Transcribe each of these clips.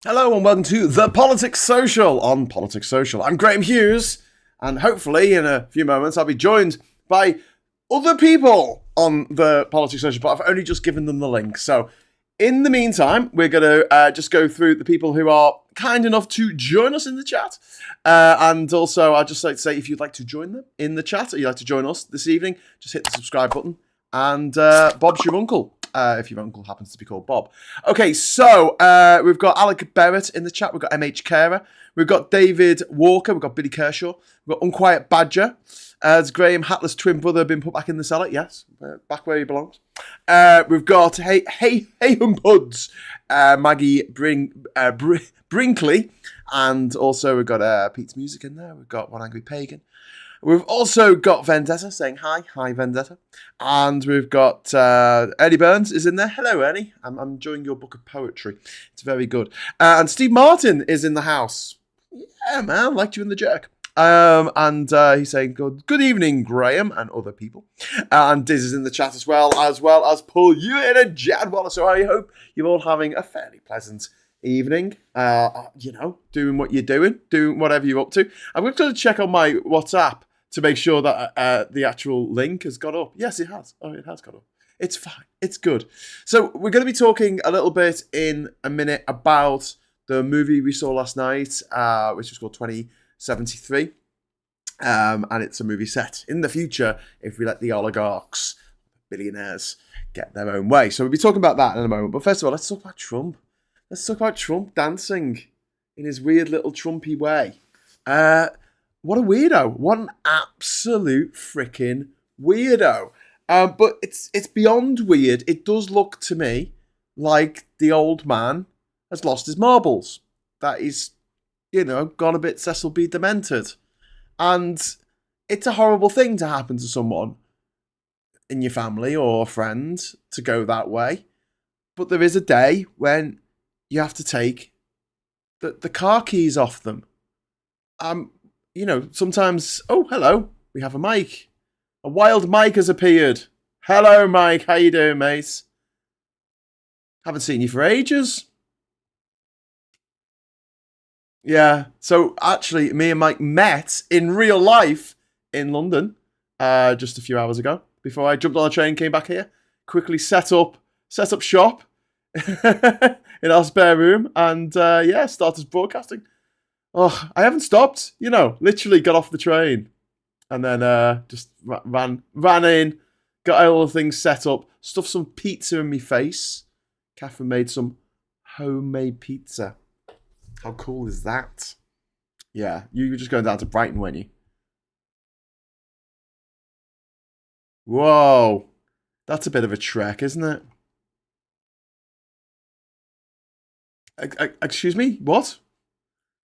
Hello and welcome to The Politics Social on Politics Social. I'm Graham Hughes, and hopefully in a few moments I'll be joined by other people on The Politics Social, but I've only just given them the link. So in the meantime, we're going to just go through the people who are kind enough to join us in the chat. And also, I'd just like to say, if you'd like to join them in the chat, or you'd like to join us this evening, just hit the subscribe button. And Bob's your uncle. If your uncle happens to be called Bob. Okay, so we've got Alec Barrett in the chat. We've got MH Carer. We've got David Walker. We've got Billy Kershaw. We've got Unquiet Badger. Has Graham Hatless twin brother been put back in the cellar? Yes, back where he belongs. We've got Hey Humpuds, Maggie Brinkley. And also we've got Pete's Music in there. We've got One Angry Pagan. We've also got Vendetta saying hi. Hi, Vendetta. And we've got Ernie Burns is in there. Hello, Ernie. I'm enjoying your book of poetry. It's very good. And Steve Martin is in the house. Yeah, man. Liked you in the jerk. And he's saying, good evening, Graham, and other people. And Diz is in the chat as well as Paul Ewan and Jad Wallace. So I hope you're all having a fairly pleasant evening. Doing what you're doing whatever you're up to. I'm going to check on my WhatsApp to make sure that the actual link has got up. Yes, it has. Oh, it has got up. It's fine. It's good. So we're going to be talking a little bit in a minute about the movie we saw last night, which was called 2073. And it's a movie set in the future if we let the oligarchs, billionaires, get their own way. So we'll be talking about that in a moment. But first of all, let's talk about Trump. Let's talk about Trump dancing in his weird little Trumpy way. What a weirdo. What an absolute freaking weirdo. But it's beyond weird. It does look to me like the old man has lost his marbles. That he's, gone a bit Cecil B. demented. And it's a horrible thing to happen to someone in your family or a friend to go that way. But there is a day when you have to take the car keys off them. Sometimes, oh, hello, we have a Mike. A wild Mike has appeared. Hello, Mike. How you doing, mate? Haven't seen you for ages. Yeah, so actually, me and Mike met in real life in London just a few hours ago. Before I jumped on a train and came back here. Quickly set up shop in our spare room and, started broadcasting. Oh, I haven't stopped, literally got off the train and then just ran in, got all the things set up, stuffed some pizza in my face. Catherine made some homemade pizza. How cool is that? Yeah, you were just going down to Brighton, weren't you? Whoa, that's a bit of a trek, isn't it? Excuse me, what?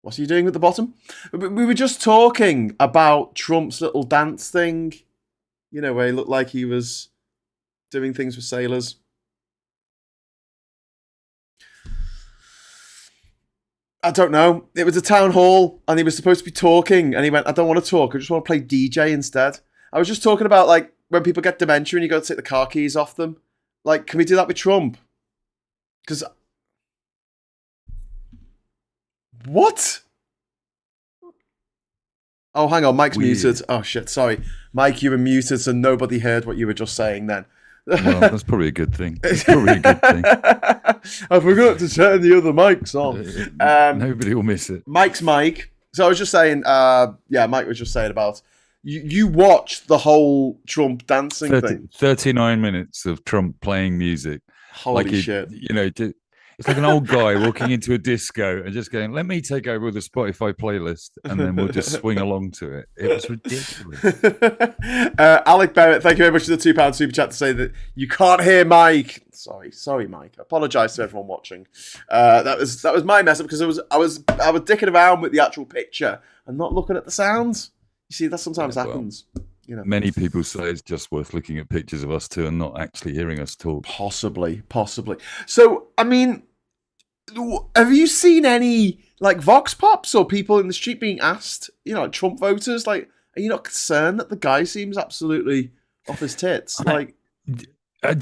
What are you doing at the bottom? We were just talking about Trump's little dance thing. Where he looked like he was doing things with sailors. I don't know. It was a town hall and he was supposed to be talking and he went, I don't want to talk. I just want to play DJ instead. I was just talking about like when people get dementia and you go to take the car keys off them. Like, can we do that with Trump? Because... What? Oh, hang on. Mike's muted. Oh, shit. Sorry. Mike, you were muted, so nobody heard what you were just saying then. Well, that's probably a good thing. It's probably a good thing. I forgot to turn the other mics on. Nobody will miss it. Mike's Mike. So I was just saying, Mike was just saying about, you watched the whole Trump dancing thing. 39 minutes of Trump playing music. Holy shit. It's like an old guy walking into a disco and just going, let me take over the Spotify playlist and then we'll just swing along to it. It was ridiculous. Alec Barrett, thank you very much for the £2 super chat to say that you can't hear Mike. Sorry, Mike. I apologise to everyone watching. That was my mess up because I was dicking around with the actual picture and not looking at the sounds. You see, that sometimes happens. Many people say it's just worth looking at pictures of us two and not actually hearing us talk. Possibly. So, I mean, have you seen any like vox pops or people in the street being asked, Trump voters, like, are you not concerned that the guy seems absolutely off his tits? Do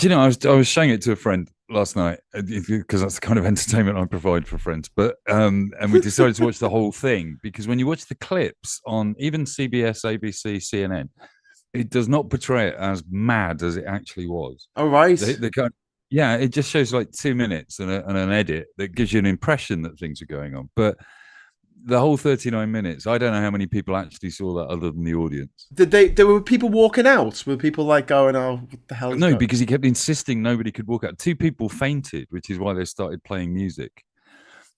you know, I was showing it to a friend last night because that's the kind of entertainment I provide for friends. But and we decided to watch the whole thing because when you watch the clips on even CBS, ABC, CNN, it does not portray it as mad as it actually was. Oh, right. They kind yeah, it just shows like 2 minutes and an edit that gives you an impression that things are going on. But the whole 39 minutes, I don't know how many people actually saw that other than the audience. There were people walking out? Were people like going, oh, what the hell is No, going? because he kept insisting nobody could walk out. 2 people fainted, which is why they started playing music.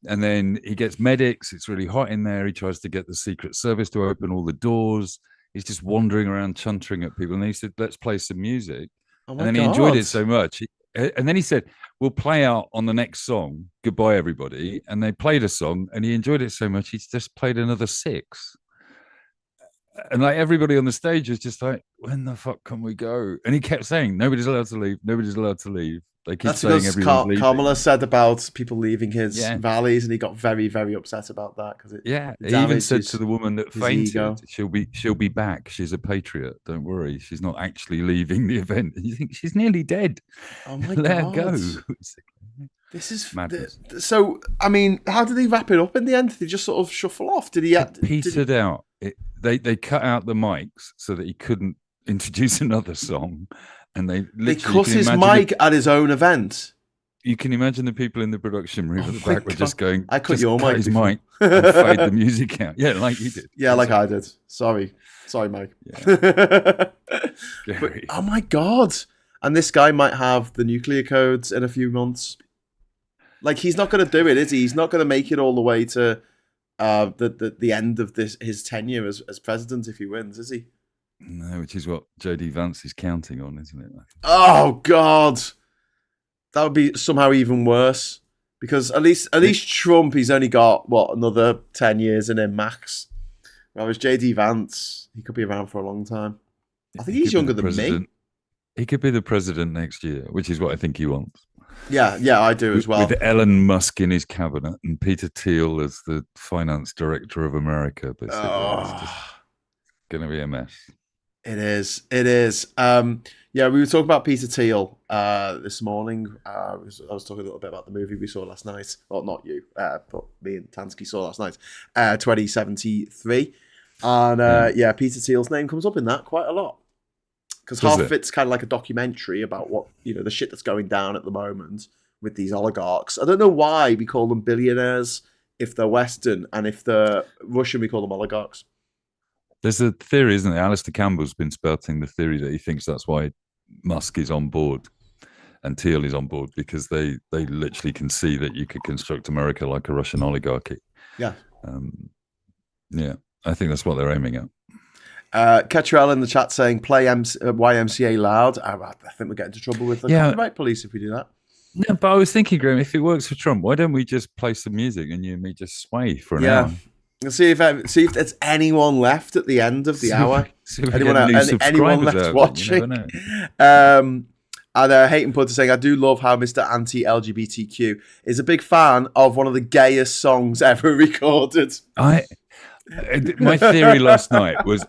And then he gets medics. It's really hot in there. He tries to get the Secret Service to open all the doors. He's just wandering around, chuntering at people. And he said, let's play some music. Oh, And my then he enjoyed it so much. And then he said, we'll play out on the next song. Goodbye, everybody. And they played a song and he enjoyed it so much. He's just played another 6. And like everybody on the stage was just like, when the fuck can we go? And he kept saying, nobody's allowed to leave. Nobody's allowed to leave. They keep saying everyone's leaving. Kamala said about people leaving his Yeah. valleys, and he got very, very upset about that because it. Yeah, he damaged even said his- to the woman that his fainted, ego. she'll be back. She's a patriot. Don't worry. She's not actually leaving the event. And you think she's nearly dead. Oh my Let god! her go. This is Madness. So. I mean, how did he wrap it up in the end? Did he just sort of shuffle off? Did he? It petered out. They cut out the mics so that he couldn't introduce another song, and they cut his mic at his own event. You can imagine the people in the production room at the back were just going, I cut your mic his before." mic and fade the music out. Yeah, like you did. Yeah, like I did. Sorry, Mike. Yeah. But, oh my god! And this guy might have the nuclear codes in a few months. Like, he's not going to do it, is he? He's not going to make it all the way to the end of his tenure as president if he wins, is he? No, which is what JD Vance is counting on, isn't it? Oh god, that would be somehow even worse. Because at least Trump, he's only got another 10 years in him max. Whereas JD Vance, he could be around for a long time. I think he's younger than me. He could be the president next year, which is what I think he wants. Yeah, I do as well. With Elon Musk in his cabinet and Peter Thiel as the finance director of America. Basically. It's just going to be a mess. It is. Yeah, we were talking about Peter Thiel this morning. I was talking a little bit about the movie we saw last night. Well, not you, but me and Tansky saw last night, 2073. And yeah, Peter Thiel's name comes up in that quite a lot. Because half of it's kind of like a documentary about what, the shit that's going down at the moment with these oligarchs. I don't know why we call them billionaires if they're Western, and if they're Russian, we call them oligarchs. There's a theory, isn't it? Alistair Campbell's been spouting the theory that he thinks that's why Musk is on board and Thiel is on board, because they literally can see that you could construct America like a Russian oligarchy. Yeah. Yeah, I think that's what they're aiming at. Ketrel in the chat saying play YMCA loud. I think we'll get into trouble with the copyright police if we do that. No, but I was thinking, Graham, if it works for Trump, why don't we just play some music and you and me just sway for an hour? See if there's anyone left at the end of the hour. Anyone left watching. And Hayton Putter saying, I do love how Mr. Anti-LGBTQ is a big fan of one of the gayest songs ever recorded. My theory last night was,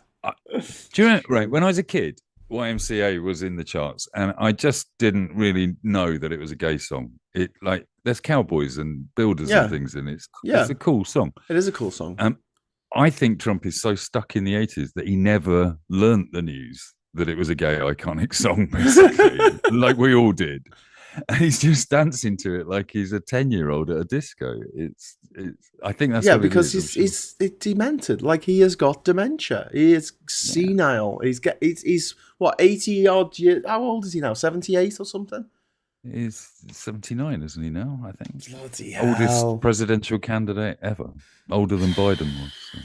do you know, right, when I was a kid, YMCA was in the charts, and I just didn't really know that it was a gay song. There's cowboys and builders and things in it. It's a cool song. It is a cool song. I think Trump is so stuck in the 80s that he never learnt the news that it was a gay iconic song, basically, like we all did. And he's just dancing to it like he's a 10-year-old at a disco. I think that's what because he's demented. Like, he has got dementia. He is senile. He's what, 80 odd years? How old is he now? 78 or something? He's 79, isn't he now? I think. Bloody hell. Oldest presidential candidate ever. Older than Biden was. So.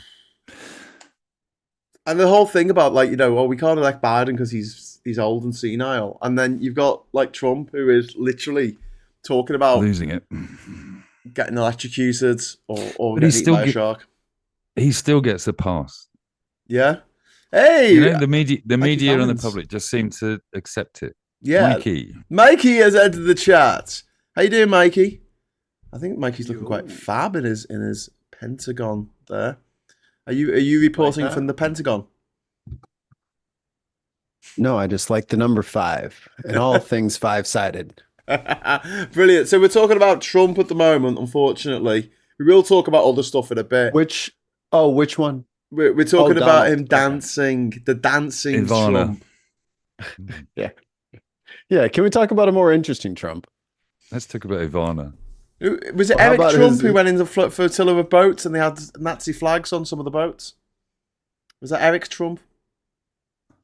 And the whole thing about, like, we can't elect Biden because he's old and senile. And then you've got, like, Trump, who is literally talking about losing it, getting electrocuted or getting eaten by a shark. He still gets a pass. Yeah. Hey! The media and the public just seem to accept it. Yeah. Mikey has entered the chat. How you doing, Mikey? I think Mikey's looking quite fab in his Pentagon there. Are you reporting from the Pentagon? No, I just like the number 5 and all things 5-sided. Brilliant. So we're talking about Trump at the moment, unfortunately. We will talk about other stuff in a bit. Which one? We're talking about Donald. him dancing, the dancing Ivana. Trump. Yeah. Can we talk about a more interesting Trump? Let's talk about Ivana. Was it Well, how Eric about Trump his- who went in the flotilla of boats and they had Nazi flags on some of the boats? Was that Eric Trump?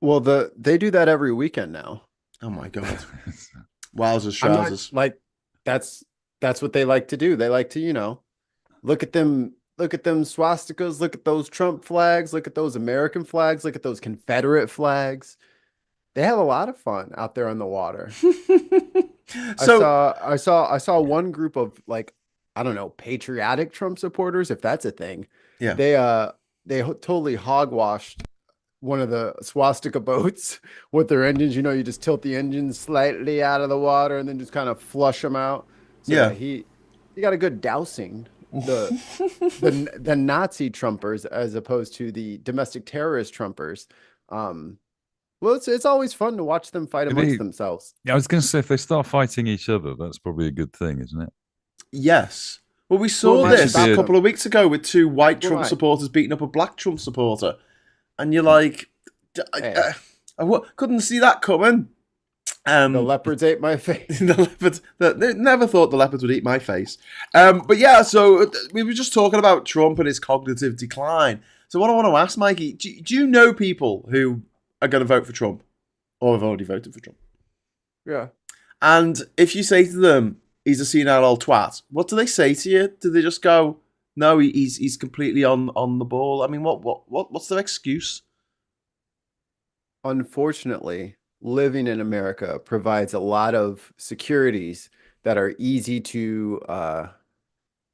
Well, they do that every weekend now. Oh my god! Wowzers, I'm not- trousers. like that's what they like to do. They like to, look at them swastikas, look at those Trump flags, look at those American flags, look at those Confederate flags. They have a lot of fun out there on the water. So I saw one group of I don't know, patriotic Trump supporters, if that's a thing. yeah, They totally hogwashed one of the swastika boats with their engines. You just tilt the engines slightly out of the water and then just kind of flush them out. So Yeah. he got a good dousing. The Nazi Trumpers as opposed to the domestic terrorist Trumpers. Well, it's always fun to watch them fight amongst themselves. Yeah, I was going to say, if they start fighting each other, that's probably a good thing, isn't it? yes. Well, we saw Well, this that should a be couple of weeks ago with two white Trump Right. supporters beating up a black Trump supporter, and you're like, Hey. couldn't see that coming. The leopards ate my face. The leopards. They never thought the leopards would eat my face. But yeah, so we were just talking about Trump and his cognitive decline. So what I want to ask, Mikey, do you know people who are going to vote for Trump or have already voted for Trump? Yeah. And if you say to them, he's a senile old twat, what do they say to you? Do they just go, no, he's completely on the ball? I mean, what's their excuse? Unfortunately, living in America provides a lot of securities that are easy to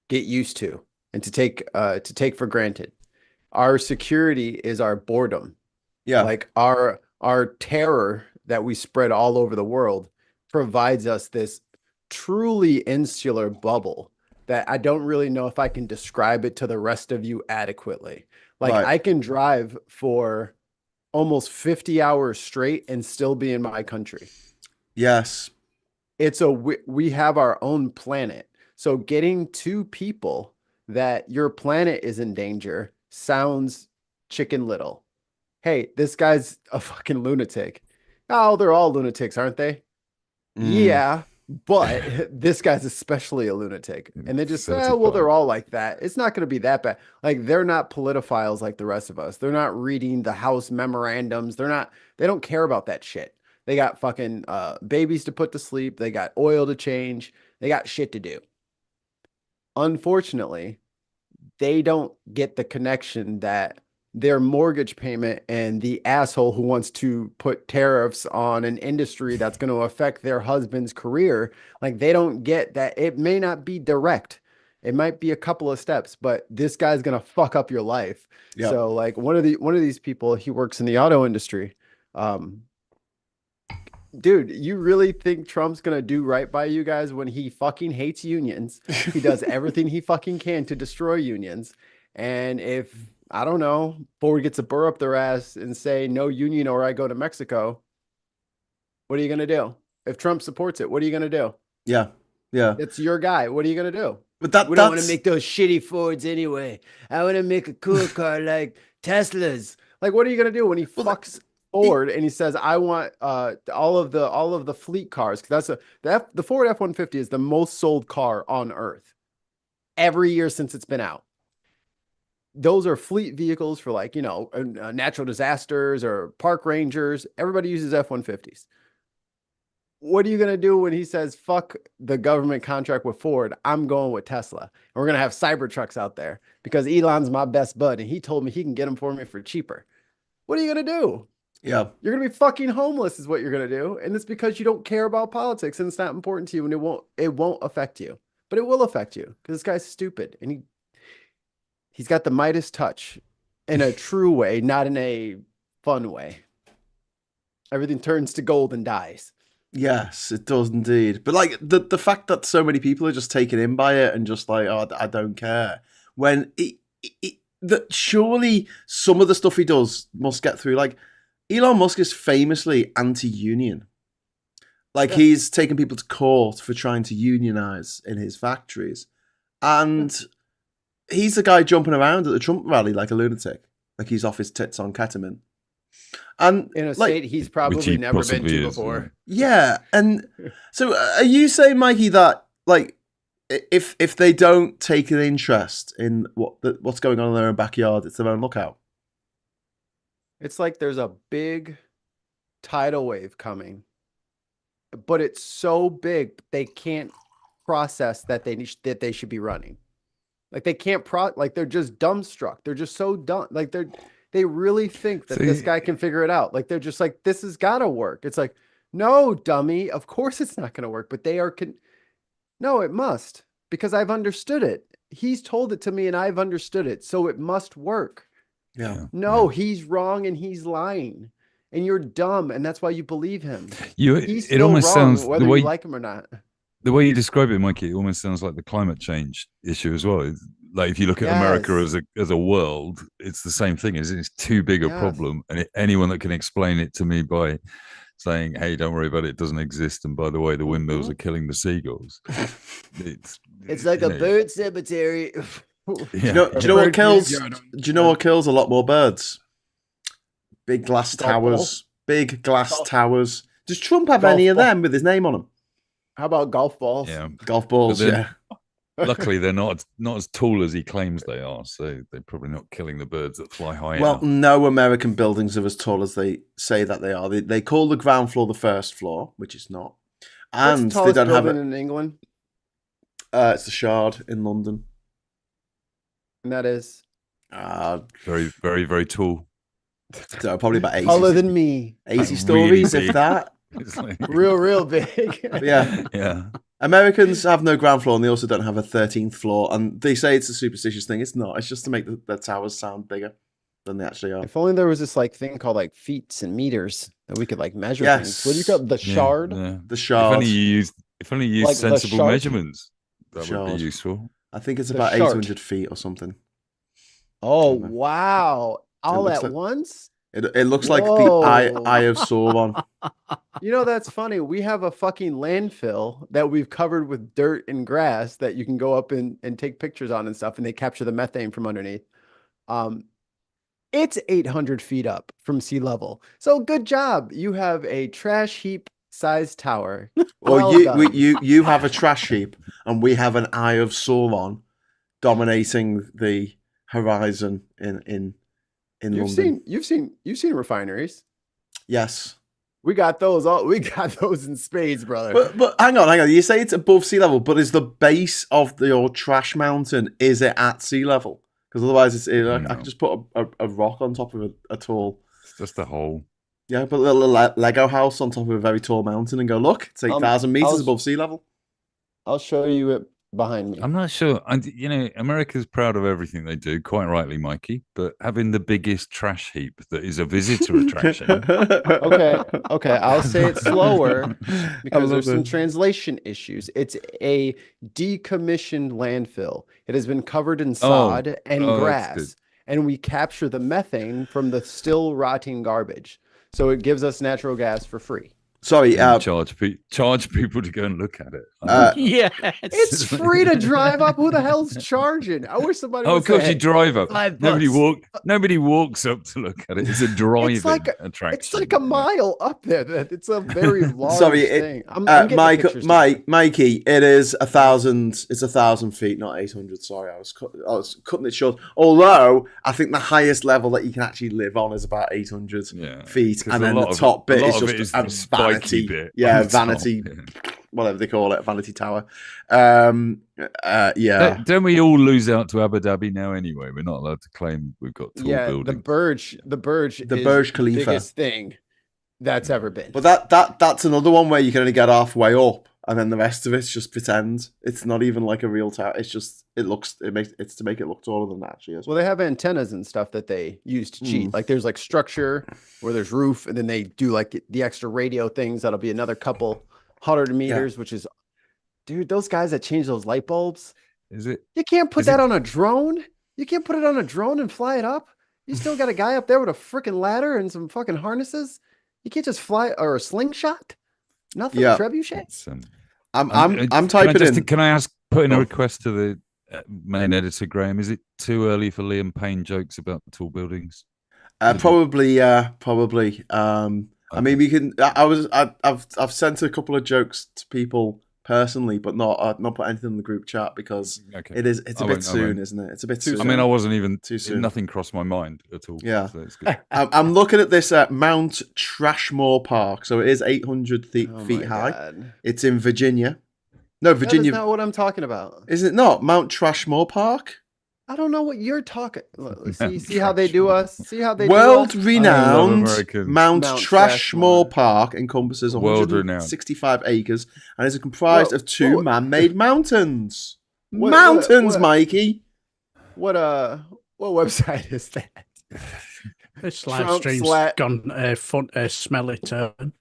get used to and to take for granted. Our security is our boredom. Yeah. Like our terror that we spread all over the world provides us this truly insular bubble that I don't really know if I can describe it to the rest of you adequately. Like Right. I can drive for almost 50 hours straight and still be in my country. Yes. We have our own planet. So getting to people that your planet is in danger sounds chicken little. Hey, this guy's a fucking lunatic. Oh, they're all lunatics, aren't they? Yeah, but this guy's especially a lunatic. And they just say, well, they're all like that. It's not going to be that bad. Like, they're not politophiles like the rest of us. They're not reading the House memorandums. They don't care about that shit. They got fucking babies to put to sleep. They got oil to change. They got shit to do. Unfortunately, they don't get the connection that their mortgage payment and the asshole who wants to put tariffs on an industry that's going to affect their husband's career, like they don't get that. It may not be direct. It might be a couple of steps, but this guy's going to fuck up your life. Yep. So like one of these people, he works in the auto industry. Dude, you really think Trump's going to do right by you guys when he fucking hates unions? He does everything he fucking can to destroy unions. And if, I don't know, Ford gets a burr up their ass and say no union or I go to Mexico, what are you going to do? If Trump supports it, what are you going to do? Yeah. Yeah. It's your guy. What are you going to do? But We don't want to make those shitty Fords anyway. I want to make a cool car like Teslas. Like, what are you going to do when he fucks Ford and he says, I want all of the fleet cars? Because the Ford F-150 is the most sold car on earth every year since it's been out. Those are fleet vehicles for like, natural disasters or park rangers. Everybody uses F-150s. What are you going to do when he says, fuck the government contract with Ford? I'm going with Tesla. And we're going to have Cybertrucks out there because Elon's my best bud. And he told me he can get them for me for cheaper. What are you going to do? Yeah. You're going to be fucking homeless is what you're going to do. And it's because you don't care about politics and it's not important to you and it won't affect you. But it will affect you because this guy's stupid. And he's got the Midas touch in a true way, not in a fun way. Everything turns to gold and dies. Yes, it does indeed. But like the fact that so many people are just taken in by it and just like, oh, I don't care. When that surely some of the stuff he does must get through. Like Elon Musk is famously anti-union, Like he's taking people to court for trying to unionize in his factories, and he's the guy jumping around at the Trump rally like a lunatic, like he's off his tits on ketamine. And in a like, state he's probably never been possibly to is, before. yeah, and so are you saying, Mikey, that like if they don't take an interest in what's going on in their own backyard, it's their own lookout? It's like there's a big tidal wave coming, but it's so big they can't process that they should be running. Like they can't like they're just dumbstruck. They're just so dumb. Like they really think that this guy can figure it out. Like they're just like, this has got to work. It's like, no, dummy. Of course it's not going to work. But they are no, it must, because I've understood it. He's told it to me and I've understood it. So it must work. Yeah. No, he's wrong and he's lying. And you're dumb, and that's why you believe him. He's it almost wrong, sounds whether you like him or not. The way you describe it, Mikey, it almost sounds like the climate change issue as well. Like if you look at America as a world, it's the same thing. It's too big a problem, and anyone that can explain it to me by saying, "Hey, don't worry about it; it doesn't exist." And by the way, the windmills are killing the seagulls. It's like a bird cemetery. Do you know what kills? Do you know what kills a lot more birds? Big glass towers. Big glass towers. Does Trump have any of them with his name on them? How about golf balls? Yeah, golf balls. Yeah. Luckily, they're not as tall as he claims they are, so they're probably not killing the birds that fly high. Well, no American buildings are as tall as they say that they are. They call the ground floor the first floor, which is not. And what's the they don't have it in England. It's the Shard in London, and that is very, very, very tall. So probably about 80. Taller than me. 80 stories, really if that. Like... real big. Yeah. Americans have no ground floor, and they also don't have a 13th floor. And they say it's a superstitious thing. It's not. It's just to make the towers sound bigger than they actually are. If only there was this like thing called like feet and meters that we could like measure things. What do you call it? The Shard? Yeah. The Shard. If only you used like sensible measurements, that Shard. would be useful. I think it's about 800 feet or something. Oh, wow. All at like, once? It looks like the eye of Sauron. You know, that's funny. We have a fucking landfill that we've covered with dirt and grass that you can go up and take pictures on and stuff, and they capture the methane from underneath. It's 800 feet up from sea level. So good job. You have a trash heap sized tower. Well, you have a trash heap, and we have an eye of Sauron dominating the horizon in London. You've seen refineries. Yes. We got those in spades, brother. But hang on. You say it's above sea level, but is the base of your trash mountain, is it at sea level? Because otherwise I can just put a rock on top of a tall... It's just a hole. Yeah, put a little Lego house on top of a very tall mountain and go, look, it's 8,000 meters above sea level. I'll show you it behind me. I'm not sure. America's proud of everything they do, quite rightly, Mikey, but having the biggest trash heap that is a visitor attraction. Okay. I'll say it slower because there's some translation issues. It's a decommissioned landfill. It has been covered in sod and grass, and we capture the methane from the still rotting garbage. So it gives us natural gas for free. Sorry, charge people to go and look at it. Yes, it's free to drive up. Who the hell's charging? I wish somebody. Oh, of course, you drive up. $5. Nobody walks up to look at it. It's a driving attraction. It's like a mile up there. It's a very large thing. Mikey, it is 1,000. It's 1,000 feet, not 800. Sorry, I was cutting it short. Although I think the highest level that you can actually live on is about 800 feet, and then the top bit is just vanity. Bit vanity. Whatever they call it, vanity tower. Don't we all lose out to Abu Dhabi now anyway? We're not allowed to claim we've got tall buildings. The Burj Khalifa, the biggest thing that's ever been. But that's another one where you can only get halfway up, and then the rest of it's just pretend. It's not even like a real tower. It's just it's to make it look taller than that actually is. Well, they have antennas and stuff that they use to cheat. Like there's like structure where there's roof, and then they do like the extra radio things. That'll be another couple 100 meters, which is, dude, those guys that change those light bulbs. Is it? You can't put that on a drone. You can't put it on a drone and fly it up. You still got a guy up there with a freaking ladder and some fucking harnesses. You can't just fly, or a slingshot. Nothing. Yeah. Trebuchet. It's, I'm typing in. Can I ask, put in a Oh. request to the main editor, Graham? Is it too early for Liam Payne jokes about tall buildings? Probably, yeah, probably. I mean, we can. I've sent a couple of jokes to people personally, but not put anything in the group chat because it's a bit soon, isn't it? It's a bit soon. I mean, I wasn't even too soon. Nothing crossed my mind at all. Yeah, so it's good. I'm looking at this Mount Trashmore Park, so it is 800 feet high. God. It's in Virginia. No, Virginia. That's not what I'm talking about. Is it not Mount Trashmore Park? I don't know what you're talking. See how they do us. See how they world do us? renowned Mount Trashmore Trashmore Park encompasses World 165 acres and is comprised of two Whoa. man-made mountains. What- Mikey. What website is that? This Trump live stream's slat- gone smelly turn.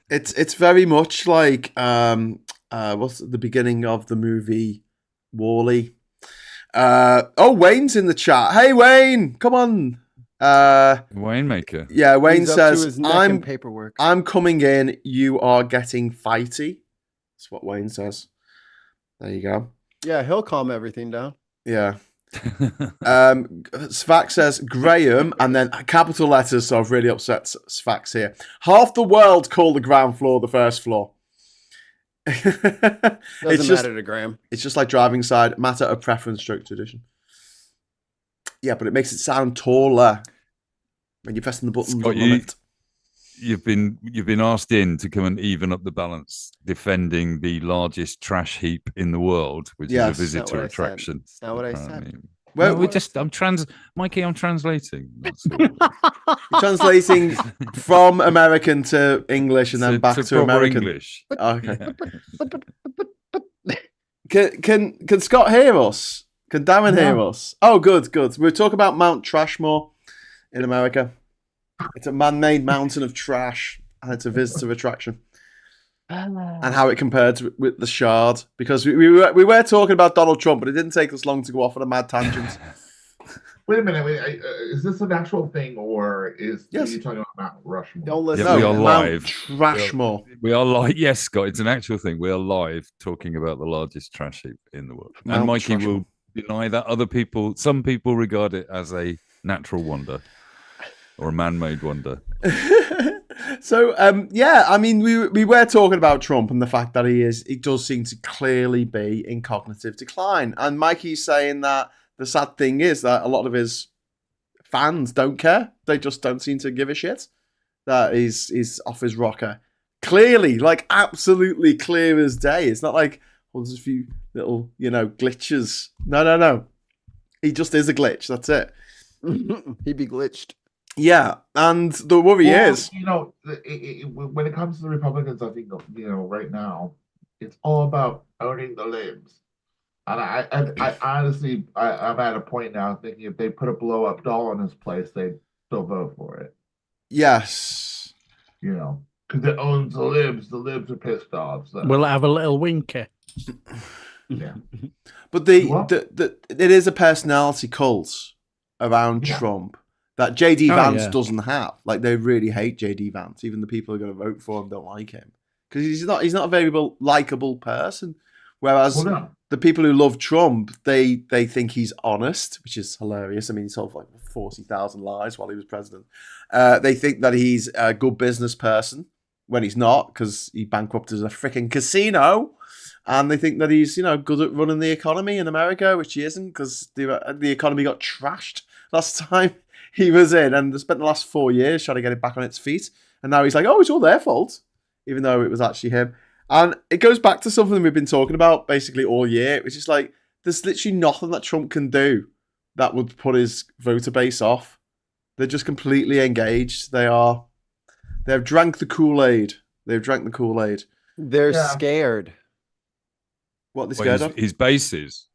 It's very much like what's the beginning of the movie WALL-E. Wayne's in the chat. Hey Wayne, come on. Winemaker. Yeah, Wayne He's up to says his neck in paperwork. I'm coming in, you are getting fighty. That's what Wayne says. There you go. Yeah, he'll calm everything down. Yeah. Svax says Graham, and then capital letters, so I've really upset Svax here. Half the world call the ground floor the first floor. Doesn't matter to Graham. It's just like driving side, matter of preference, stroke tradition. Yeah, but it makes it sound taller when you're pressing the button. Scott, you've been asked in to come and even up the balance, defending the largest trash heap in the world, which is a visitor attraction. That's not what I said. Well, Mikey, I'm translating. You're translating from American to English and then back to American. English. Okay. Can Scott hear us? Can Darren hear us? Oh, good. We're talking about Mount Trashmore in America. It's a man-made mountain of trash, and it's a visitor attraction. And how it compared with the Shard, because we were talking about Donald Trump, but it didn't take us long to go off on a mad tangent. Wait a minute. Is this an actual thing, or is you talking about Mount Rushmore? Don't listen. Yeah, we are live. Trashmore. We are live. Yes, Scott, it's an actual thing. We are live talking about the largest trash heap in the world. Mount and Mikey Trashmore. will deny that. Some people regard it as a natural wonder or a man-made wonder. So, I mean, we were talking about Trump and the fact that he does seem to clearly be in cognitive decline. And Mikey's saying that the sad thing is that a lot of his fans don't care. They just don't seem to give a shit that he's off his rocker. Clearly, like absolutely clear as day. It's not like, well, there's a few little, glitches. No. He just is a glitch. That's it. He'd be glitched. Yeah, and the worry is, when it comes to the Republicans, I think right now it's all about owning the libs, and I honestly I'm at a point now thinking if they put a blow up doll in his place, they'd still vote for it. yes, because it owns the libs. The libs are pissed off. So. Will it have a little winker? Yeah, but it is a personality cult around Trump that JD Vance doesn't have. Like, they really hate JD Vance. Even the people who are going to vote for him don't like him because he's not a very likable person. Whereas the people who love Trump, they think he's honest, which is hilarious. I mean, he told like 40,000 lies while he was president. They think that he's a good business person when he's not, because he bankrupted a freaking casino. And they think that he's, good at running the economy in America, which he isn't, because the economy got trashed last time he was in, and they spent the last 4 years trying to get it back on its feet. And now he's like, oh, it's all their fault, even though it was actually him. And it goes back to something we've been talking about basically all year, which is like, there's literally nothing that Trump can do that would put his voter base off. They're just completely engaged. They've drank the Kool-Aid. They're scared. What are they scared of? His bases.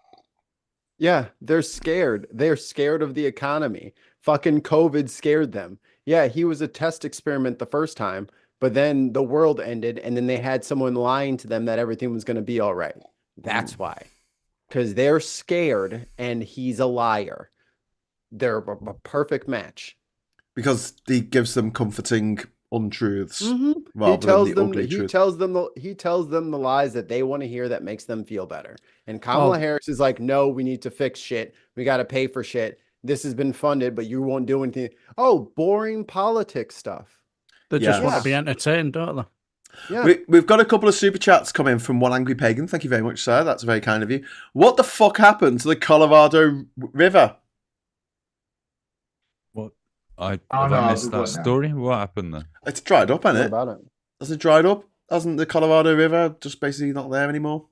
Yeah, they're scared. They're scared of the economy. Fucking COVID scared them. Yeah, he was a test experiment the first time, but then the world ended, and then they had someone lying to them that everything was going to be all right. That's why. Because they're scared, and he's a liar. They're a perfect match. Because he gives them comforting untruths He rather tells than the them. ugly He truth. tells them. He tells them the lies that they want to hear that makes them feel better. And Kamala Harris is like, no, we need to fix shit. We got to pay for shit. This has been funded, but you won't do anything. Oh, boring politics stuff. They just want Yeah. to be entertained, don't they? Yeah. We've got a couple of super chats coming from One Angry Pagan. Thank you very much, sir. That's very kind of you. What the fuck happened to the Colorado River? What? Oh, Have no, I missed Google that it now. story? What happened there? It's dried up, hasn't What it? about it? Has it dried up? Hasn't the Colorado River just basically not there anymore?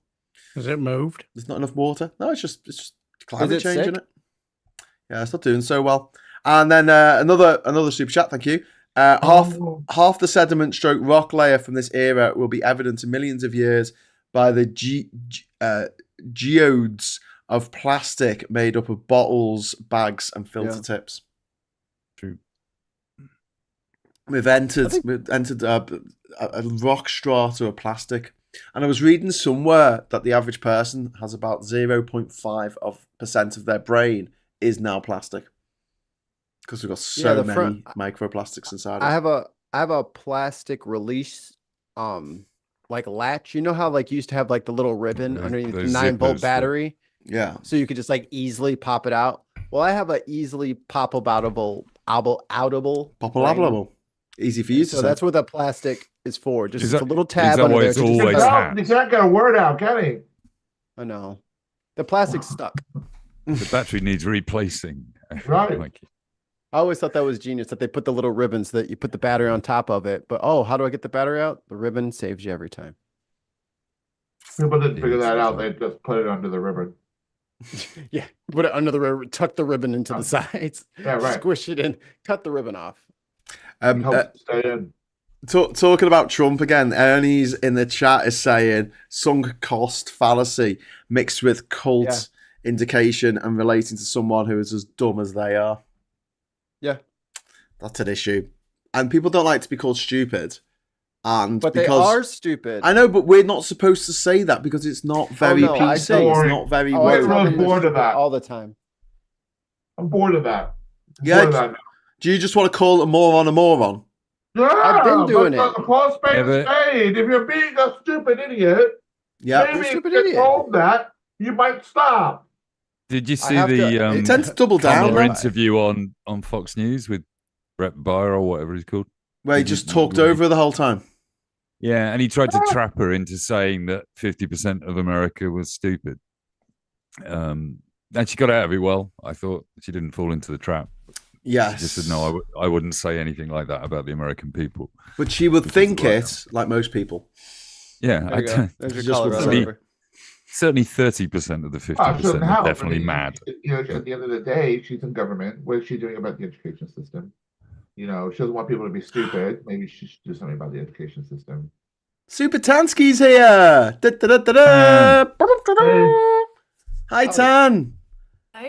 Has it moved? There's not enough water. No, it's just climate it change, sick? isn't it? Yeah, it's not doing so well. And then another super chat. Thank you. Half the sediment stroke rock layer from this era will be evident in millions of years by the geodes of plastic made up of bottles, bags, and filter tips. True. We've entered a rock strata of plastic, and I was reading somewhere that the average person has about 0.5% of their brain is now plastic because we've got so many microplastics inside. I have a plastic release, like latch. You know how like you used to have like the little ribbon underneath the those 9-volt zippers that- battery, Yeah, so you could just like easily pop it out. Well, I have a easily outable. populable. Easy for you to So say. that's what the plastic is for. Just Is it's that- a little is tab that under why there. it's to just- always hat? You can't get a word out, can he? I know. The plastic's stuck. The battery needs replacing. Right. Mikey. I always thought that was genius that they put the little ribbons that you put the battery on top of it. But how do I get the battery out? The ribbon saves you every time. People didn't figure Idiots that out. themselves. They just put it under the ribbon. Yeah, put it under the ribbon, tuck the ribbon into the sides, Yeah, right. squish it in, cut the ribbon off. Helps it stay in. Talking about Trump again, Ernie's in the chat is saying sunk cost fallacy mixed with cult indication and relating to someone who is as dumb as they are. Yeah. That's an issue. And people don't like to be called stupid. And But they because are stupid. I know, but we're not supposed to say that because it's not very no, I PC. say- It's not very I I'm woke. tell really them they're bored of stupid that. all the time. I'm bored of that. I'm Yeah, bored of that now. Do you just want to call a moron a moron? Yeah, I've been doing but it. call a spade Yeah, a spade. If you're being a stupid idiot, Yeah. maybe if stupid you idiot. told that, you might stop. Did you see have to- the It tends to double down, Kamala though, interview on Fox News with Brett Baier or whatever he's called? where he just talked over her the whole time. Yeah, and he tried to trap her into saying that 50% of America was stupid. And she got out of it well. I thought she didn't fall into the trap. Yes. She just said, no, I wouldn't say anything like that about the American people. But she would Which is think right. it like most people. Yeah, There you go. There's your Just Colorado certainly- River. certainly 30% of the 50% Oh, it shouldn't are help. definitely I mean, mad. You know, at the end of the day, she's in government. What is she doing about the education system? You know, she doesn't want people to be stupid. Maybe she should do something about the education system. Super Tansky's here. Hi, Tan. No?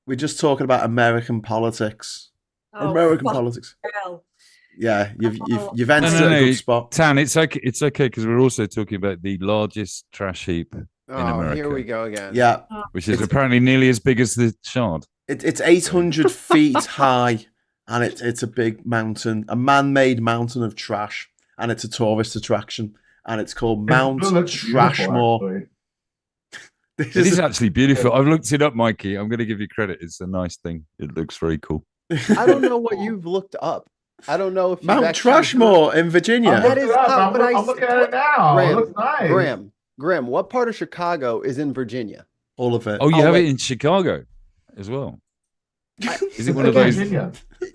We're just talking about American politics. Oh, American fuck politics. hell. Yeah, you've Oh. entered No, a no, good spot. Tan, it's okay because we're also talking about the largest trash heap, Oh, America. here we go again. Yeah, which is apparently nearly as big as the Shard. it's 800 feet high, and it's a big mountain, a man-made mountain of trash, and it's a tourist attraction, and it's called Mount It looks beautiful, Trashmore. actually. This It is is actually beautiful. I've looked it up, Mikey. I'm going to give you credit. It's a nice thing. It looks very cool. I don't know what you've looked up. I don't know if you've Mount actually Trashmore in I'm Virginia. That looking is it up. not what I I'm said. looking at it now. Graham, It looks nice. Graham, what part of Chicago is in Virginia? All of it. Oh, you Oh, have wait. it in Chicago as well. Is it one of Okay, those? Virginia.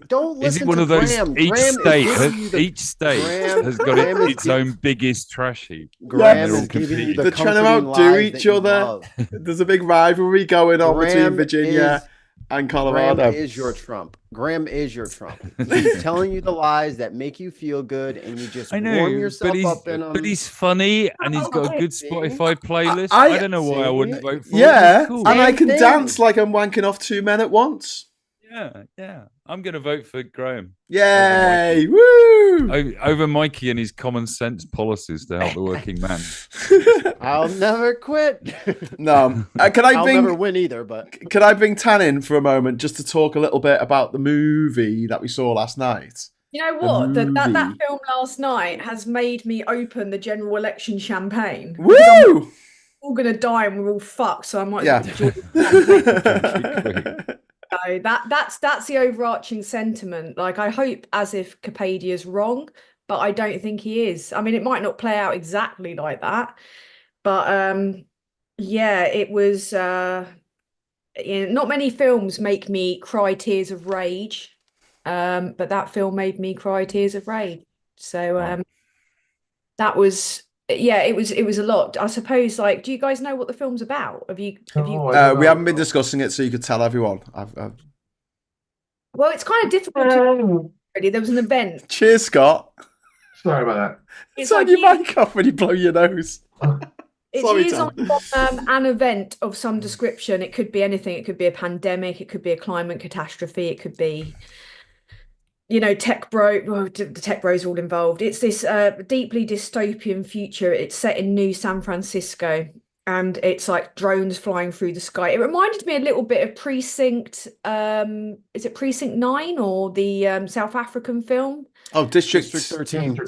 Don't listen Is it one to of those? Graham. Each Graham is state, giving you the- each state Graham- has got Graham is its own biggest trash heap. Graham they're all is giving you competing. the They're trying to comforting outdo lies each that you other. love. There's a big rivalry going on between Graham Virginia is- and Graham Colorado. is your Trump. Graham is your Trump. He's telling you the lies that make you feel good, and you just I know, warm yourself up in them. but he's funny and he's got a good See? Spotify playlist. I- I don't know why I See? wouldn't vote for him. Yeah, He's cool. and I Same can thing. dance like I'm wanking off two men at once. Yeah. I'm going to vote for Graham Yay! Woo! over Mikey and his common sense policies to help the working man. I'll never quit. No, can I I'll bring never win either, but Tan in for a moment just to talk a little bit about the movie that we saw last night? You know The what? That movie. film last night has made me open the general election champagne. Woo! We're all gonna die and we're all fucked, so I might as well enjoy the champagne. So that's the overarching sentiment. Like, I hope as if Capadia's wrong, but I don't think he is. I mean, it might not play out exactly like that, but yeah, it was not many films make me cry tears of rage. But that film made me cry tears of rage. So that was it was a lot. I suppose, like, do you guys know what the film's about? Have you No, I don't we know. haven't been discussing it, so you could tell everyone. Well, it's kind of difficult to really. There was an event. Cheers, Scott. Sorry about that. It's Turn like your mic off when you blow your nose. It's Sorry, years Tom. on an event of some description. It could be anything. It could be a pandemic. It could be a climate catastrophe. It could be, tech bro. Well, the tech bros are all involved. It's this deeply dystopian future. It's set in New San Francisco, and it's like drones flying through the sky. It reminded me a little bit of Precinct. Is it Precinct 9 or the South African film? Oh, District 13.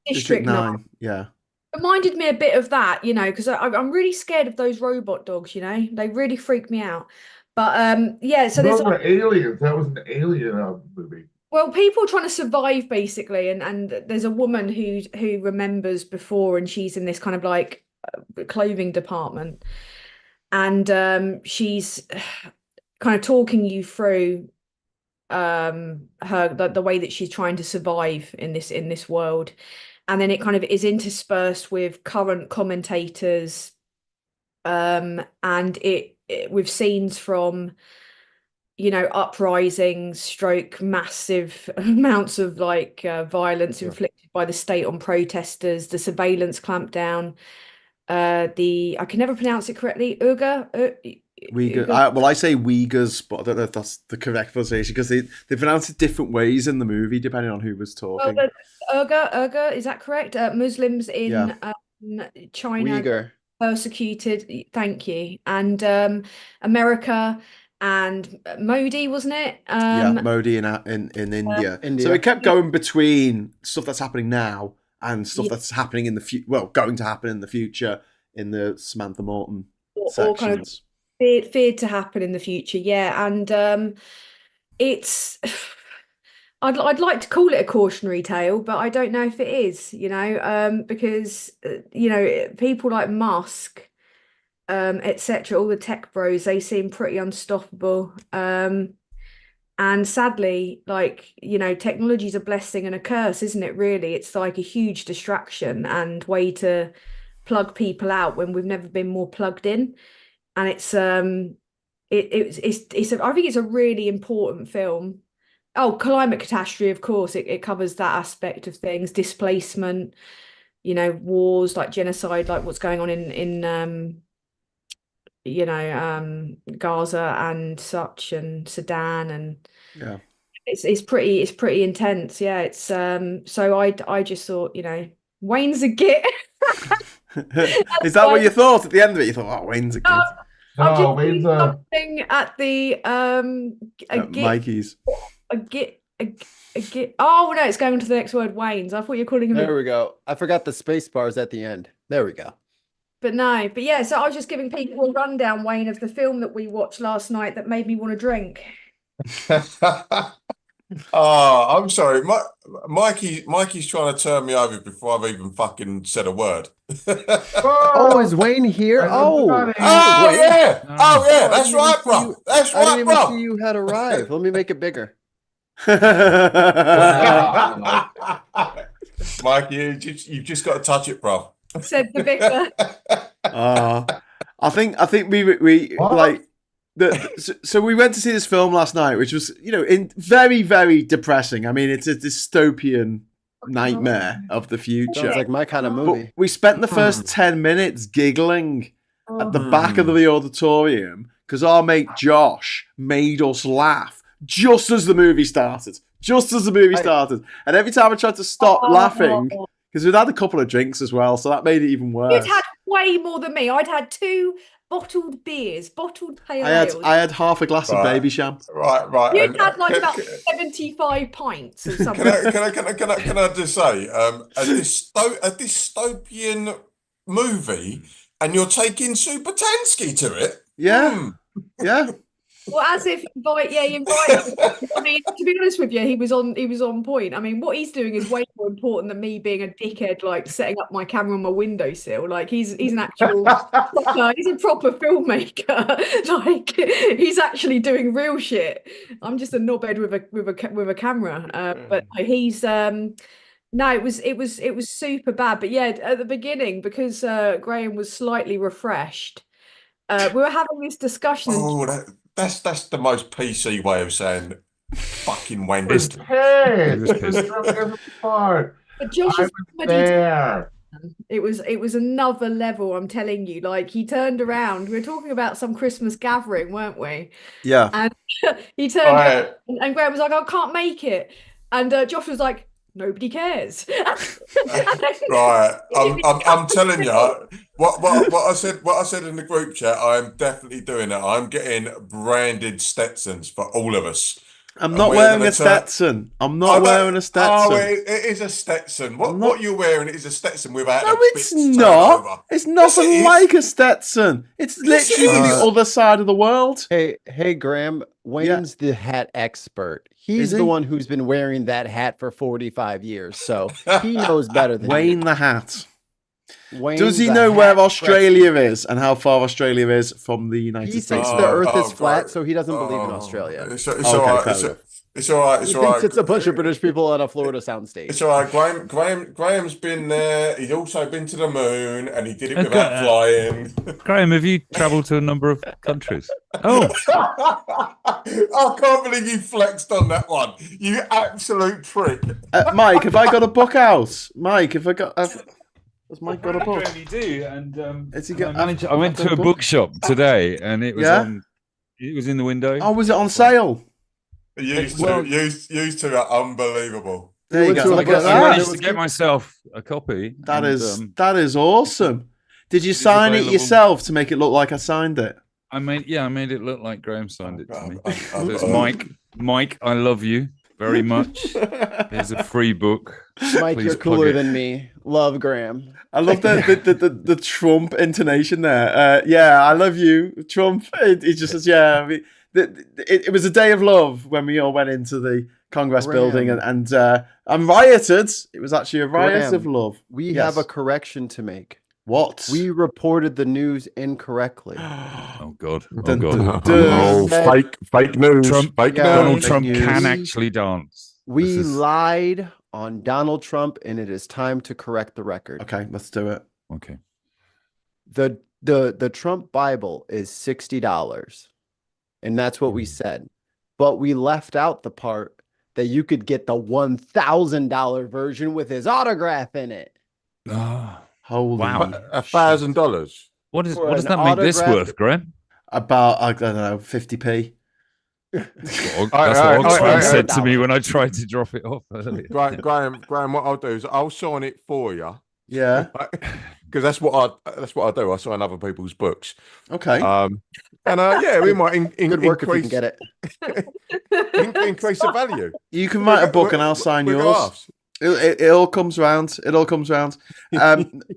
District 9. Yeah. Reminded me a bit of that, because I'm really scared of those robot dogs. They really freak me out. But yeah, so there's Those were aliens. That was an alien movie. well, people trying to survive basically, and there's a woman who remembers before, and she's in this kind of like clothing department, and she's kind of talking you through the way that she's trying to survive in this world. And then it kind of is interspersed with current commentators, and it with scenes from, uprisings, stroke massive amounts of like violence inflicted by the state on protesters, the surveillance clampdown, I can never pronounce it correctly, Uyghur. I say Uyghurs, but I don't know if that's the correct pronunciation because they pronounce it different ways in the movie depending on who was talking. Well, Uyghur, is that correct? Muslims in China Uyghur. persecuted. Thank you. And America and Modi, wasn't it? Modi in India. So it kept going between stuff that's happening now and stuff that's happening in the future. Well, going to happen in the future in the Samantha Morton sections. Or kind of feared to happen in the future. Yeah, and it's. I'd like to call it a cautionary tale, but I don't know if it is, because people like Musk, etc., all the tech bros, they seem pretty unstoppable. And sadly, like, technology is a blessing and a curse, isn't it? Really, it's like a huge distraction and way to plug people out when we've never been more plugged in. And it's I think it's a really important film. Oh, climate catastrophe, of course, it covers that aspect of things, displacement, wars, like genocide, like what's going on in Gaza and such, and Sudan, and it's pretty intense. Yeah, it's so I just thought, Wayne's a git. Is that what you thought at the end of it? You thought, oh, Wayne's a git. No, Wayne's something at the Mikey's. A git. Oh no, it's going on to the next word, Wayne's. I thought you were calling him. There we go. I forgot the space bars at the end. There we go. But yeah. So I was just giving people a rundown, Wayne, of the film that we watched last night that made me want to drink. Oh, I'm sorry. Mikey's trying to turn me over before I've even fucking said a word. Oh, is Wayne here? Everybody. Oh, Wayne. yeah. Oh, yeah. That's right, bro. That's I didn't right, even bro. see you had arrived. Let me make it bigger. Mikey, you've just got to touch it, bro. Said the vicar. I think we What? like so we went to see this film last night, which was in very, very depressing. I mean, it's a dystopian nightmare of the future. Sounds like my kind of But movie. we spent the first 10 minutes giggling at the back of the auditorium because our mate Josh made us laugh just as the movie started. And every time I tried to stop laughing, because we'd had a couple of drinks as well, so that made it even worse. You'd had way more than me. I'd had 2 bottled beers, bottled pale I ales. had half a glass of Right. Baby Sham. Right. You and, had like can- about 75 pints or something. Can I just say, a dystopian movie, and you're taking Supertansky to it? Yeah, yeah. Well, as if he invited. I mean, to be honest with you, he was on point. I mean, what he's doing is way more important than me being a dickhead, like setting up my camera on my windowsill. Like he's an actual he's a proper filmmaker. Like he's actually doing real shit. I'm just a knobhead with a camera. But he's no, it was super bad. But yeah, at the beginning, because Graham was slightly refreshed, we were having this discussion. Oh, that's the most PC way of saying fucking wank. Pissed. But Josh's comedy, there. it was another level, I'm telling you. Like he turned around. We were talking about some Christmas gathering, weren't we? Yeah. And he turned around and Graham was like, I can't make it. And Josh was like, nobody cares. Right. I'm telling you, what I said in the group chat, I'm definitely doing it. I'm getting branded Stetsons for all of us. I'm not wearing a Stetson. I'm not wearing a Stetson. Oh, it is a Stetson. What you're wearing is a Stetson without No, a it's bits turned not. over. It's nothing Yes, it like a Stetson. It's Yes, it literally is. the other side of the world. Hey, Graham, Wayne's the hat expert. He's Is the he? one who's been wearing that hat for 45 years, so he knows better than Wayne you. the Hat. Wayne Does he the know hat where Australia expert. is and how far Australia is from the United He States? thinks the Earth Oh, is flat, great. so he doesn't believe in Australia. It's Okay, all right. fair It's enough. It's all right. He It's all thinks right. it's a bunch of British people on a Florida soundstage. It's all right. Graham's been there. He's also been to the moon, and he did it Okay. without flying. Graham, have you travelled to a number of countries? Oh, I can't believe you flexed on that one. You absolute prick. Mike, have I got a book out? Mike, has Mike got a book? You do, and Has he I got? I went to a bookshop today, and it was Yeah? it was in the window. Oh, was it on sale? You two are unbelievable. There you went go. to a Look book at store. I It that. managed was to get good. myself a copy. That and, is awesome. Did you is sign it available. yourself to make it look like I signed it? I made it look like Graham signed it to me. Oh, There's Mike, I love you very much. There's a free book. Mike, Please you're plug cooler it. than me. Love Graham. I love the Trump intonation there. Yeah, I love you, Trump. He just says, yeah. It was a day of love when we all went into the Congress Graham. building and rioted. It was actually a riot Graham, of love. We Yes. have a correction to make. What? We reported the news incorrectly. Oh God. Oh Dun, God. dun, dun. Oh, fake news. Trump- Fake Yeah. Donald news. Trump news. can actually dance. We This is- lied on Donald Trump, and it is time to correct the record. Okay, let's do it. Okay. The Trump Bible is $60, and that's what we said. But we left out the part that you could get the $1,000 version with his autograph in it. Ah, Holy Wow. $1,000. what For does an that make this autograph- worth, Graham? About, I don't know, 50p. That's what I- Oxford I- said to me when I tried to drop it off earlier. Graham, what I'll do is I'll sign it for you. Yeah. Because that's what I do. I sign other people's books. Okay. Yeah, we might Good work if you increase can get it. increase the value. You can write a book and I'll sign We're yours. laughs. It all comes round. It all comes round.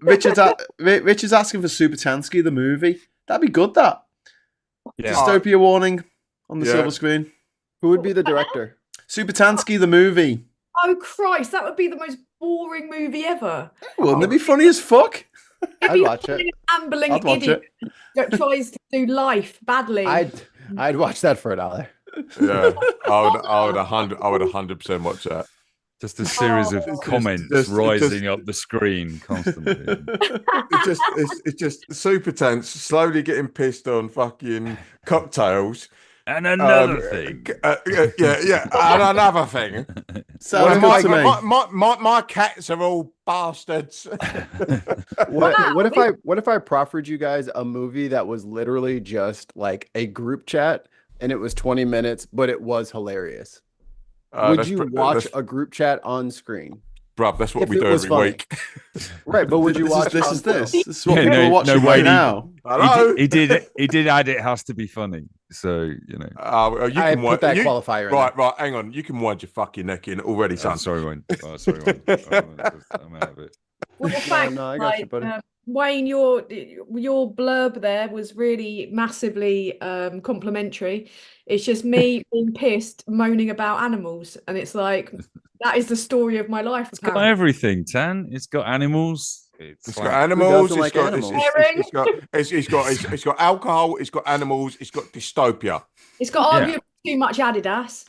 Richard's asking for Supertansky, the movie. That'd be good, that. Yeah. Dystopia warning on the Yeah. silver screen. Who would be the director? Supertansky, the movie. Oh Christ, that would be the most boring movie ever. Wouldn't it be funny as fuck? It'd I'd be watch like it. an ambling I'd watch idiot that tries to do life badly. I'd watch that for $1. Yeah, I would 100% watch that. Just a series of comments just- rising up the screen constantly. It's just super tense, slowly getting pissed on fucking cocktails. And another thing. Yeah, and another thing. Sounds good to me. My cats are all bastards. What if I proffered you guys a movie that was literally just like a group chat and it was 20 minutes, but it was hilarious? Would you watch a group chat on screen? bruv, that's what If we it do was every funny. week. Right, but would you This watch? is this. This is what Yeah, people no- are watching no way right he- now. Hello. He did add it has to be funny. So, you know. You I can put that qualifier in right, right. Hang on. You can wind your fucking neck in already, son. Sorry, Wayne. Sorry, Wayne. I'm out of it. Well, thanks, no, I got you, like, buddy. Wayne, your blurb there was really massively complimentary. It's just me being pissed, moaning about animals, and it's like that is the story of my life. It's got Apparently, everything, Tan. It's got animals. It's like- got animals. doesn't like animals? It's got alcohol. It's got animals. It's got dystopia. it's got Yeah. arguably too much Adidas.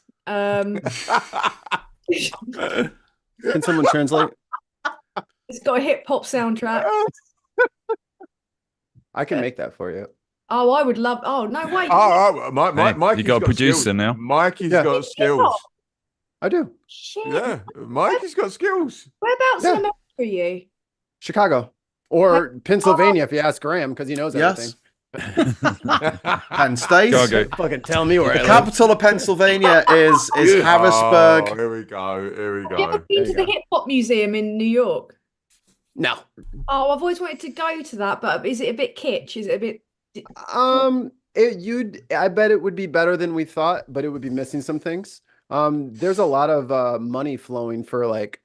Can someone translate? It's got a hip hop soundtrack. I can make that for you. Oh, I would love. Oh no, wait. Mikey's you got a producer skills. now. Mikey's Yeah. got skills. I do. Shit. Yeah, Mikey's got skills. Whereabouts Yeah. in America are you? Chicago or Pennsylvania, if you ask Graham, because he knows everything. Yes. Penn State. Chicago. Fucking tell me where The I live. capital of Pennsylvania is Harrisburg. Oh, here we go. Here we Have you ever go. been There to you the go. Hip Hop Museum in New York? No. Oh, I've always wanted to go to that, but is it a bit kitsch? Is it a bit? I bet it would be better than we thought, but it would be missing some things. There's a lot of money flowing for like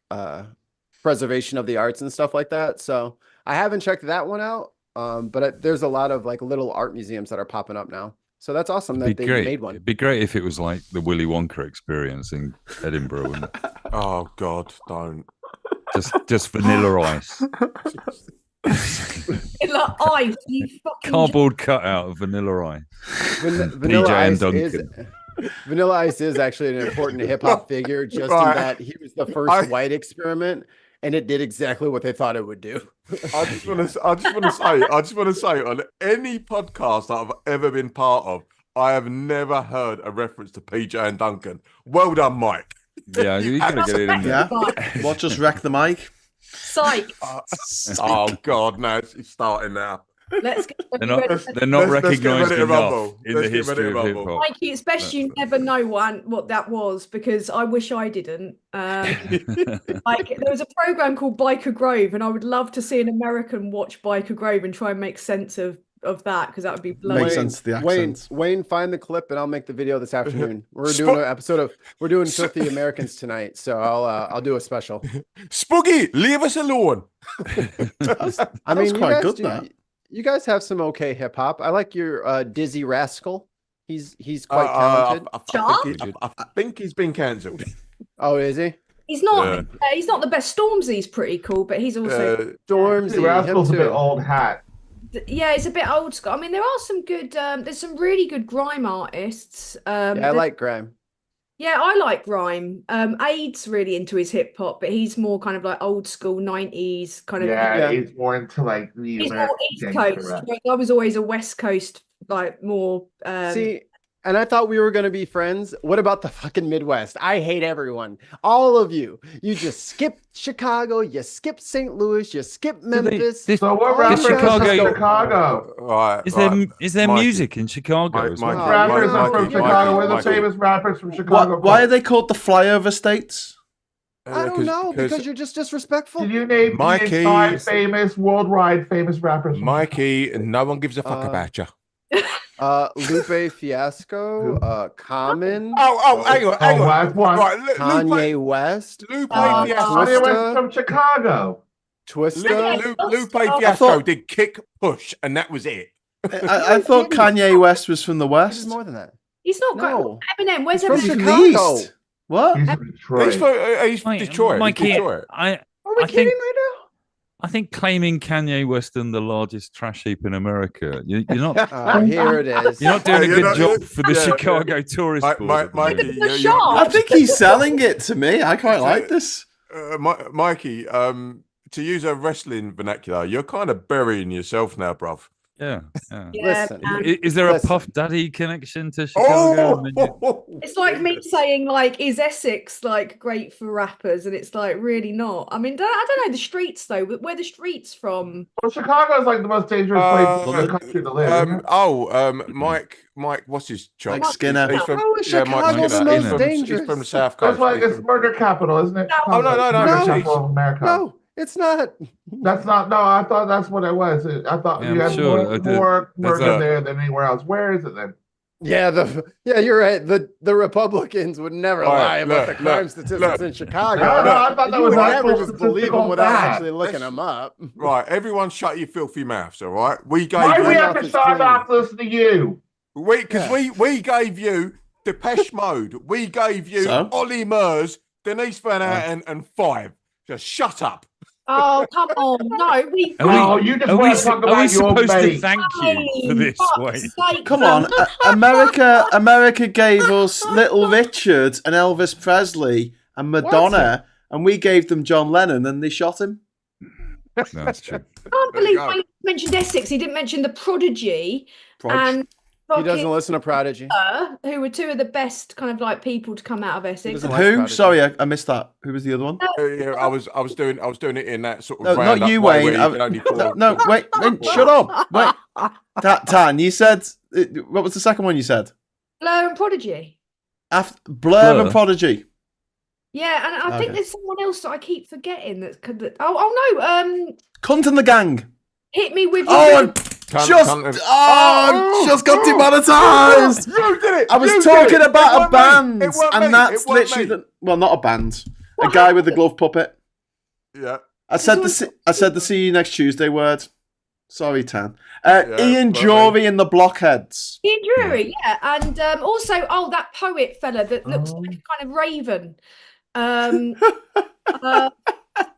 preservation of the arts and stuff like that. So I haven't checked that one out. But there's a lot of like little art museums that are popping up now. So that's awesome that they made one. It'd be great if it was like the Willy Wonka experience in Edinburgh, and Oh God, don't. just vanilla ice, Like ice, you fucking. cardboard cutout of vanilla ice. Vanilla PJ and Ice is Duncan. Vanilla Ice is actually an important hip hop figure, just in that he was the first white experiment, and it did exactly what they thought it would do. I just want to say, on any podcast that I've ever been part of, I have never heard a reference to PJ and Duncan. Well done, Mike. Yeah, you gotta get it in there. Yeah. What just wrecked the mic? Psych. Oh God, no, it's starting now. Let's get. They're not Let's get recognised ready to enough rumble. in the Let's get history ready of to hip rumble. hop. Mikey, it's best you never know what that was, because I wish I didn't. Like there was a program called Biker Grove, and I would love to see an American watch Biker Grove and try and make sense of that, because that would be bloody. Makes sense to the accents. Wayne, find the clip and I'll make the video this afternoon. We're doing an episode of Filthy Americans tonight, so I'll do a special. Spooky, leave us alone. I mean, That's quite good, that. you guys have some okay hip hop. I like your Dizzy Rascal. He's quite talented. I think he's been cancelled. Oh, is he? He's not. He's not the best. Stormzy's pretty cool, but he's also. Stormzy, Rascal's a him bit too. old hat. Yeah, it's a bit old school. I mean, there are some good. There's some really good grime artists. Yeah, I like grime. Yeah, I like grime. Aid's really into his hip hop, but he's more kind of like old school 90s kind of. Yeah, he's more into like the He's more American East gangster Coast. rap. whereas I was always a West Coast, like more. See, and I thought we were going to be friends. What about the fucking Midwest? I hate everyone. All of you. You just skip Chicago. You skip St. Louis. You skip Memphis. So what Oh, rappers Chicago- are from Chicago? Right. Is there Mikey. music in Chicago as well? Rappers are from Mikey, Chicago. We're the Mikey. famous rappers from Chicago. Why are they called the flyover states? I don't know, because you're just disrespectful. Did you name Mikey- 5 famous, worldwide famous rappers? From Mikey, no one gives a fuck Uh, about you. Lupe Fiasco, Common, Hang on. that's one. Right, Kanye West, Lupe Kanye Fiasco. West from Chicago. Twista. Lupe I Fiasco thought- did kick push, and that was it. I thought Kanye West was from the He's West. more than that. He's not great. No. Eminem, where's He's from He's Eminem? from Chicago. the East. What? He's from Detroit. He's from Detroit. Mikey, Detroit. I Are we I kidding think right now? I think claiming Kanye West and the largest trash heap in America, you're not Here it is. you're not doing a You're good not- job for the yeah, Chicago tourist board. Mikey, The you're- shop. I think he's selling it to me. I quite like this. Mikey, to use a wrestling vernacular, you're kind of burying yourself now, bruv. Yeah. Yeah. Listen, Is there a Listen. Puff Daddy connection to Chicago? It's like me saying, like, is Essex like great for rappers? And it's like really not. I mean, I don't know the streets though. But where are the streets from? Well, Chicago is like the most dangerous place in the country to live. isn't it? Mike, what's his chop? Mike Skinner. He's from, How is yeah, Mike Chicago Skinner. the He's most from, dangerous? he's from the South That's Coast. like He's it's from- murder capital, isn't it? Oh, no, Murder no. capital of America. No, it's not. That's not. No, I thought that's what it was. I thought Yeah, you I'm had sure. I did. more That's murder a- there than anywhere else. Where is it then? Yeah, you're right. The Republicans would never All lie right, about look, the crime look, statistics look. in Chicago. No, I thought that You was would actual never just believe statistical them without fact. actually looking Let's- them up. Right, everyone shut your filthy mouths, all right? We gave Why do we you... have to Nothing's start clean. off listening to you? We gave you Depeche Mode. We gave you So? Ollie Murs, Denise Van Outen, and Five. Just shut up. Oh, come on. No, we. Are we- Oh, you just Are want we, to talk are we about your supposed to mate. thank you for this, Wayne? Come on, America gave us Little Richard and Elvis Presley and Madonna, and we gave them John Lennon, and they shot him. No, that's true. I can't There you believe go. Wayne mentioned Essex. He didn't mention the Prodigy and He doesn't fucking listen to Prodigy. who were two of the best kind of like people to come out of Essex. doesn't And like who? Prodigy. Sorry, I missed that. Who was the other one? Yeah, I was doing it in that sort of No, round not you, way where Wayne. you can only No, talk- no, wait, shut up. Wait, Tan, you said what was the second one you said? Blur and Prodigy. Blur Blur. and Prodigy. Yeah, and I think Okay. there's someone else that I keep forgetting. Oh no, Cunt and the Gang. hit me with. Oh, your I'm just got demonetized. You did it. I was You did talking it. about It a weren't me. band, It weren't me. and that's It weren't literally me. well, not a band. A guy with the glove puppet. Yeah. I said the see you next Tuesday word. Sorry, Tan. Yeah, Ian well, Jury and the Blockheads. Ian Drury, yeah, and also that poet fella that looks like a kind of raven.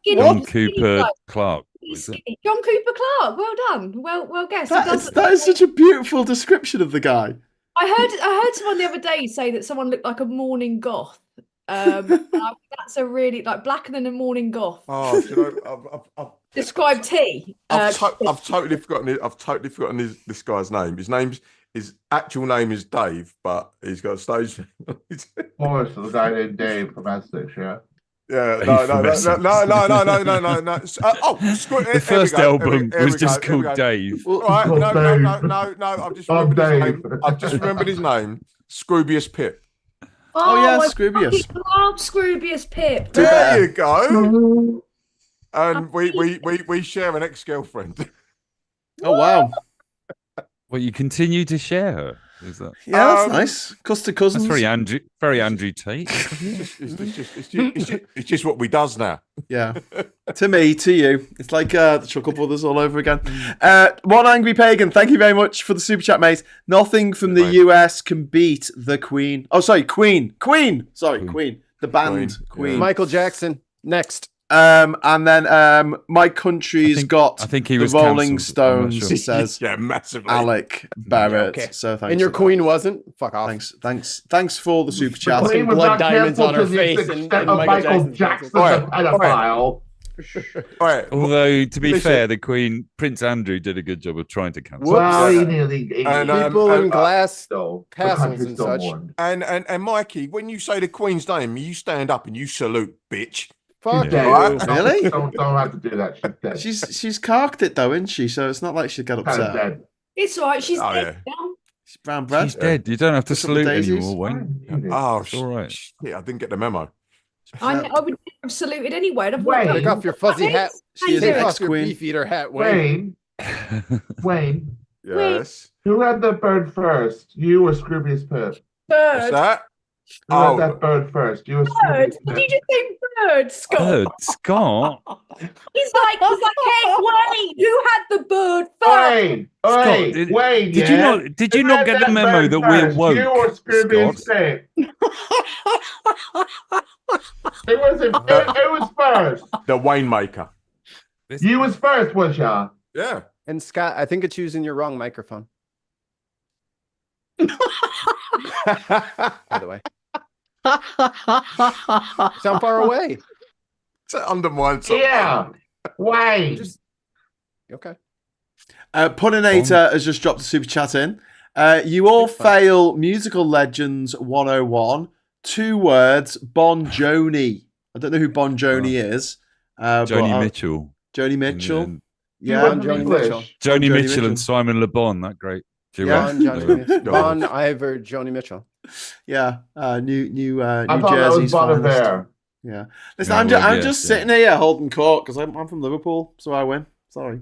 Skinny- John skinny Cooper bloke. Clark. He's Was it? skinny. John Cooper Clark. Well done. Well guessed. He does That is such a beautiful description of the guy. I heard someone the other day say that someone looked like a morning goth. That's a really like blacker than a morning goth. Oh, do you know, Describe T. I've totally forgotten this guy's name. His actual name is Dave, but he's got a stage name. Oh, so the guy named Dave from Essex, yeah. Yeah, Dave no. The first album was just called Dave. Right, no. I've just remembered his name. Scroobius Pip. Oh, yeah, I Scroobius. fucking love Scroobius Pip. There you go. And we share an ex-girlfriend. Oh wow. Well, you continue to share her. Is that? Yeah, that's nice. Custard cousins. That's very Andrew Tate. It's just what we does now. Yeah. To me, to you. It's like the Chuckle Brothers all over again. One Angry Pagan, thank you very much for the super chat, mate. Nothing from the US can beat the Queen. Oh, sorry, Queen. Sorry, Queen. The band Queen. Yeah. Michael Jackson next. And then my country's got I think he the was Rolling cancelled. I'm not Stones, sure. says Yeah, massively. Alec Barrett. Okay. So thanks. And your for that. queen wasn't? Fuck off. Thanks for the super chat. Queen was blood not diamonds on her canceled to the face extent and of Michael Michael Jackson's Jackson's a pedophile. All right. Although, to be Listen. fair, the Queen, Prince Andrew, did a good job of trying to cancel. Well, Yeah. he nearly And, People in glass still, the castles country's and still such. mourned. And Mikey, when you say the Queen's name, you stand up and you salute, bitch. Fuck Dead. you. Right. Really? Don't have to do that. She's dead. She's carked it though, isn't she? So it's not like she'd get kind of upset. dead. It's all right. She's Oh, dead now. She's brown bread. She's dead. You don't have to Push up the salute daisies. anymore, Wayne. Oh, It's all right. shit, I didn't get the memo. I would have saluted anyway. I'd have walked Wait. up. Take off your fuzzy Hey, hat. She is Hey, an Take off your ex-queen. beef eater hat, Wayne. Wayne, Yes. who had the bird first? You or Scroobius Pip? What's Bird. that? Who Oh. had that bird first? You or Bird. Scroobius Did Pip? you just say bird, Scott? Bird, Scott. He's like, hey, Wayne, who had the bird first? Wayne, Wayne, did- Wayne, Did you Who not had get the that memo bird that we're first? woke? You or Scroobius Scott? Pip? It was first. The Wayne Maker. You was first, was ya? Yeah. And Scott, I think it's using your wrong microphone. By the way. Sound far away. It's undermined something. Yeah. Wayne. Okay. Puninator has just dropped a super chat in. You all fail musical legends 101. 2 words, Bon Joni. I don't know who Bon Joni is. Joni Mitchell. Joni Mitchell. And Yeah. Bon Joni Mitchell. Joni Joni Mitchell Mitchell. and Simon Le Bon, that great duet. Yeah. Bon Joni Mitchell. God. Bon Iver Joni Mitchell. Yeah. New I thought that Jersey's was Bon finest. Iver. Yeah. Listen, Yeah, I'm well, just yeah. sitting here holding court because I'm from Liverpool, so I win. Sorry,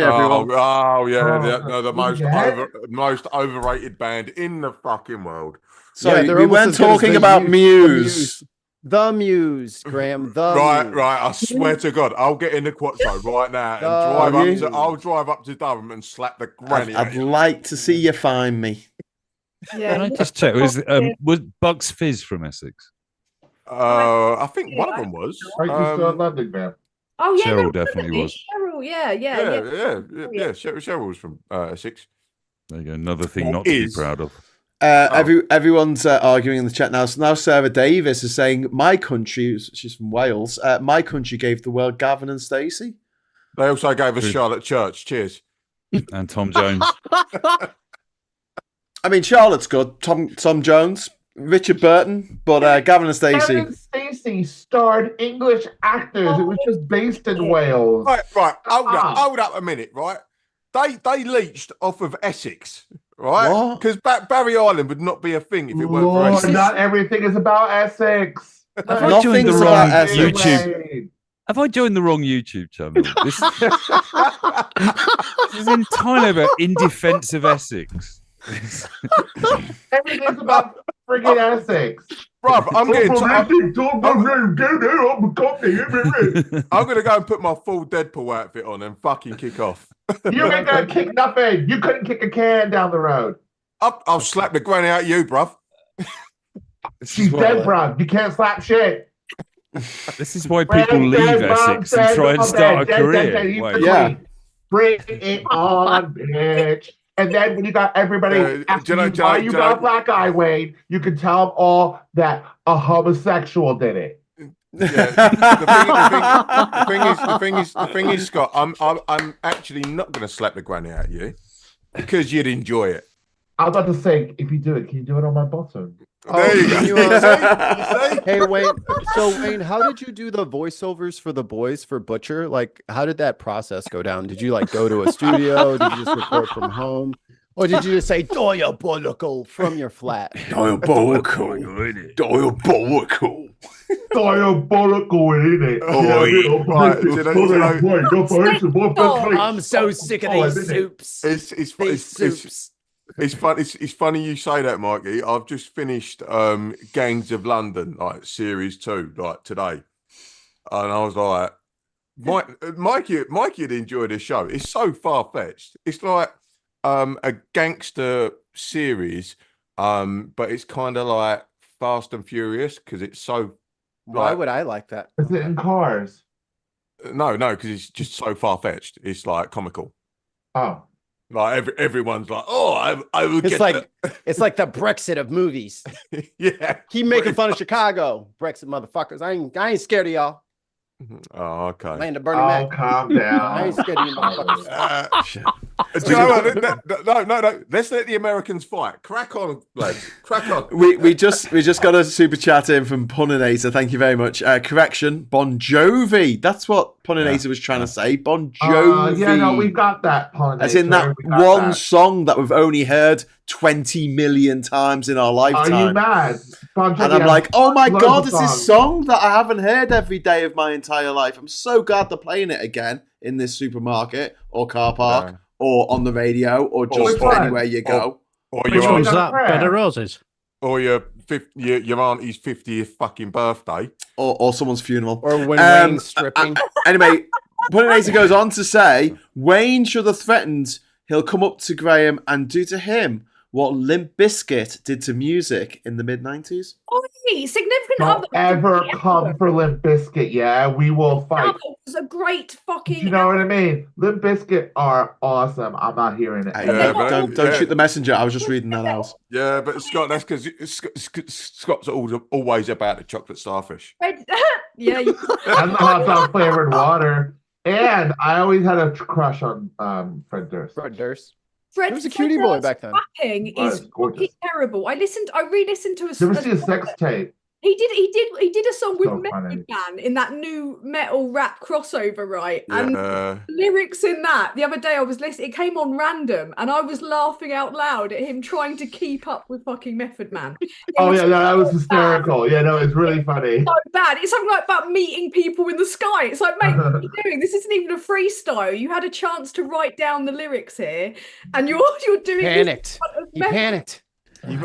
everyone. Oh yeah, Oh, the most yeah. most overrated band in the fucking world. Sorry, they're we almost weren't as good as talking the about Muse. Muse. The Muse, Graham. The Right, Muse. right. I swear to God, I'll get in the Quattro right now and Oh, drive you? up. I'll drive up to Durham and slap the granny. I'd out you. like to see you find me. Yeah, Can I just check? Was Bucks Fizz from Essex? I think one of them was. Are you still in London, man? Oh yeah, Cheryl no, definitely was. Cheryl, yeah. Cheryl was from Essex. There you go. Another thing Or not to be is. proud of. Everyone's arguing in the chat now. So now Sarah Davis is saying, my country, she's from Wales, my country gave the world Gavin and Stacey. They also gave us Good. Charlotte Church. Cheers. And Tom Jones. I mean, Charlotte's good. Tom Jones, Richard Burton, but Gavin and Stacey. Kevin Stacey starred English actors. It was just based in Wales. Right. Hold up a minute. Right. They leached off of Essex. Right. What? Because Barry Island would not be a thing if it weren't for Lord, Essex. not everything is about Essex. Have I joined the Nothing's wrong about Essex. YouTube? Have I joined the wrong YouTube channel? This is entirely about in defense of Essex. Everything's about friggin' Essex. Bruv, I'm getting. I'm gonna go and put my full Deadpool outfit on and fucking kick off. You ain't gonna kick nothing. You couldn't kick a can down the road. I'll slap the granny out of you, bruv. She's dead, bro. You can't slap shit. This is why people leave Essex and try and start a career. Wait. Yeah. Bring it on, bitch. And then when you got everybody asking why you got a black eye, Wade, you can tell them all that a homosexual did it. Yeah. The thing is, Scott, I'm actually not going to slap the granny out of you because you'd enjoy it. I was about to say, if you do it, can you do it on my bottom? There you go. You You see? Hey Wayne, so Wayne, how did you do the voiceovers for the boys for Butcher? Like, how did that process go down? Did you like go to a studio? Did you just record from home? Or did you just say diabolical from your flat? Diabolical. Diabolical. Diabolical in it. I'm so sick of these soups. It's funny you say that, Mikey. I've just finished Gangs of London, like series 2, like today, and I was like, Mikey had enjoyed this show. It's so far fetched. It's like a gangster series, but it's kind of like Fast and Furious because it's so. Why would I like that? Is it in cars? No, because it's just so far fetched. It's like comical. Oh. Like everyone's like, oh, I would It's get like it's like the Brexit of movies. yeah. Keep making fun of Chicago, Brexit motherfuckers. I ain't scared of y'all. Oh, okay. Land of Bernie Oh, Mac. calm down. I ain't scared of you motherfuckers. Do you know what? No. Let's let the Americans fight. Crack on, lads. Crack on. We just got a super chat in from Puninator. Thank you very much. Correction, Bon Jovi. That's what Puninator was trying to say. Bon Jovi. Yeah, no, we got that. As in that one song that we've only heard 20 million times in our lifetime. Are you mad? Bon Jovi And I'm has like, oh my loads God, of it's this songs. song that I haven't heard every day of my entire life. I'm so glad they're playing it again in this supermarket or car park or on the radio or just which one? anywhere you go. Or Which your one's got that? prayer. Bed of Roses. or your auntie's 50th fucking birthday. Or someone's funeral. Or when Wayne's stripping. Anyway, Puninator goes on to say, Wayne should have threatened he'll come up to Graham and do to him what Limp Bizkit did to music in the mid-90s. Oi, significant Don't other. ever come for Limp Bizkit, yeah? We will fight. It was a great fucking. You know what I mean? Limp Bizkit are awesome. I'm not hearing it. Yeah, but- Don't shoot the messenger. I was just reading that out. Yeah, but Scott, that's because Scott's always about the chocolate starfish. Yeah, you- And the hot dog flavored water. Yeah. again, I always had a crush on Fred Durst. Fred Durst. Fred, He was a cutie boy back then. Rapping Was is gorgeous. fucking terrible. I re-listened to Did you ever see his sex tape? He did a song with So Method funny. Man in that new metal rap crossover, right? And Yeah. the lyrics in that, the other day I was listening, it came on random and I was laughing out loud at him trying to keep up with fucking Method Man. It Oh was yeah, no, that was so hysterical. Yeah, no, it's really funny. so bad. It's something like about meeting people in the sky. It's like, mate, what are you doing? This isn't even a freestyle. You had a chance to write down the lyrics here, and you're doing Panicked. this in front of He Method. panicked. You've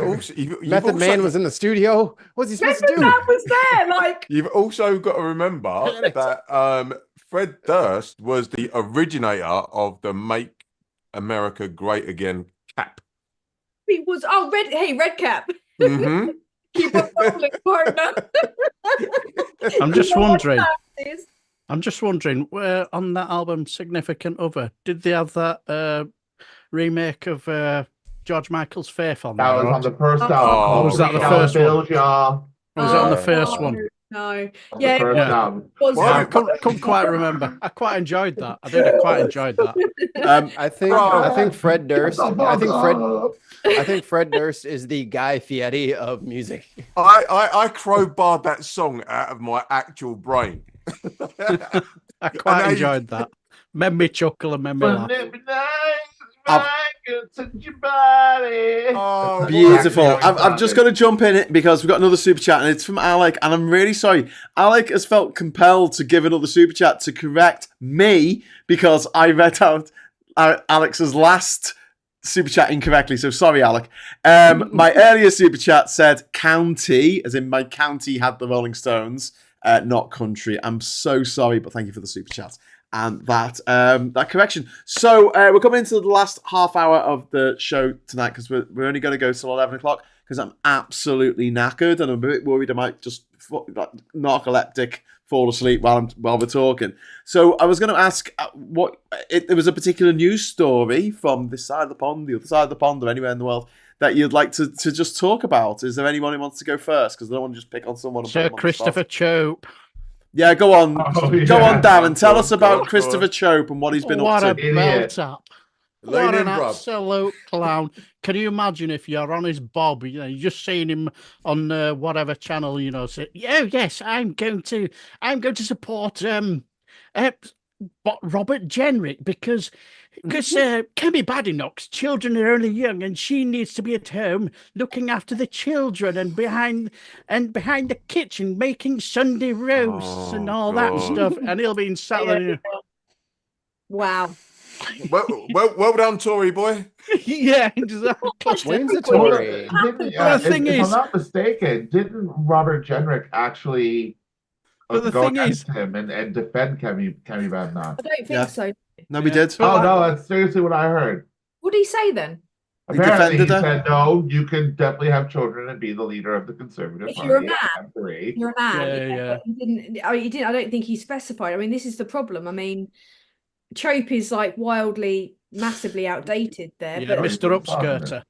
Method also, Man was in the studio. What's he supposed to Method do? Man was there, like. You've also got to remember that Fred Durst was the originator of the "Make America Great Again" cap. He was red cap. Mm-hmm. Keep on rolling, partner. I'm just wondering. Is. I'm just wondering, where on that album, Significant Other, did they have that remake of George Michael's Faith on That there? was or on the first album. Oh, called was that the $3 first one? Bills, y'all. Was it on the Oh, first one? No. On Yeah, the first yeah. album. was Well, I couldn't quite remember. I quite enjoyed that. I did. I quite enjoyed that. I think Fred Durst. I think Fred Durst is the Guy Fieri of music. I crowbarred that song out of my actual brain. I quite now enjoyed that. Made me chuckle and made me laugh. Oh, Beautiful. Exactly how he I'm just sounded. going to jump in it because we've got another super chat and it's from Alec. And I'm really sorry. Alec has felt compelled to give another super chat to correct me because I read out Alex's last super chat incorrectly. So sorry, Alec. My earlier super chat said county, as in my county had the Rolling Stones, not country. I'm so sorry, but thank you for the super chat. And that correction. So we're coming into the last half hour of the show tonight because we're only going to go till 11 o'clock because I'm absolutely knackered and I'm a bit worried I might just narcoleptic fall asleep while we're talking. So I was going to ask there was a particular news story from this side of the pond, the other side of the pond, or anywhere in the world that you'd like to just talk about. Is there anyone who wants to go first? Because I don't want to just pick on someone. And put Sir them on the Christopher spot. Chope. Yeah, go on. Oh, Go yeah. on, Darren. Tell us about Go on. Christopher Chope and what he's been What up a to. Idiot. belt up. Lean What in, an bruv. absolute clown. Can you imagine if you're on his bob, you just seen him on whatever channel, say, oh yes, I'm going to support Robert Jenrick because Kemi Badenoch's children are only young and she needs to be at home looking after the children and behind the kitchen making Sunday roasts and all that God. stuff. And he'll be in Saturday. Wow. Well done, Tory boy. Yeah, exactly. When's the Tory? The thing if is- I'm not mistaken, didn't Robert Jenrick actually But the go thing against is- him and defend Kemi Badenoch? I don't think Yeah. so. No, we did. Oh no, that's seriously what I heard. What did he say then? He Apparently, he defended her? said, no, you can definitely have children and be the leader of the Conservative If Party. you're a man. I'm free. You're a man. Yeah. But he didn't. I don't think he specified. I mean, this is the problem. I mean, Chope is like wildly, massively outdated there. Yeah, But Mr. Upskirter.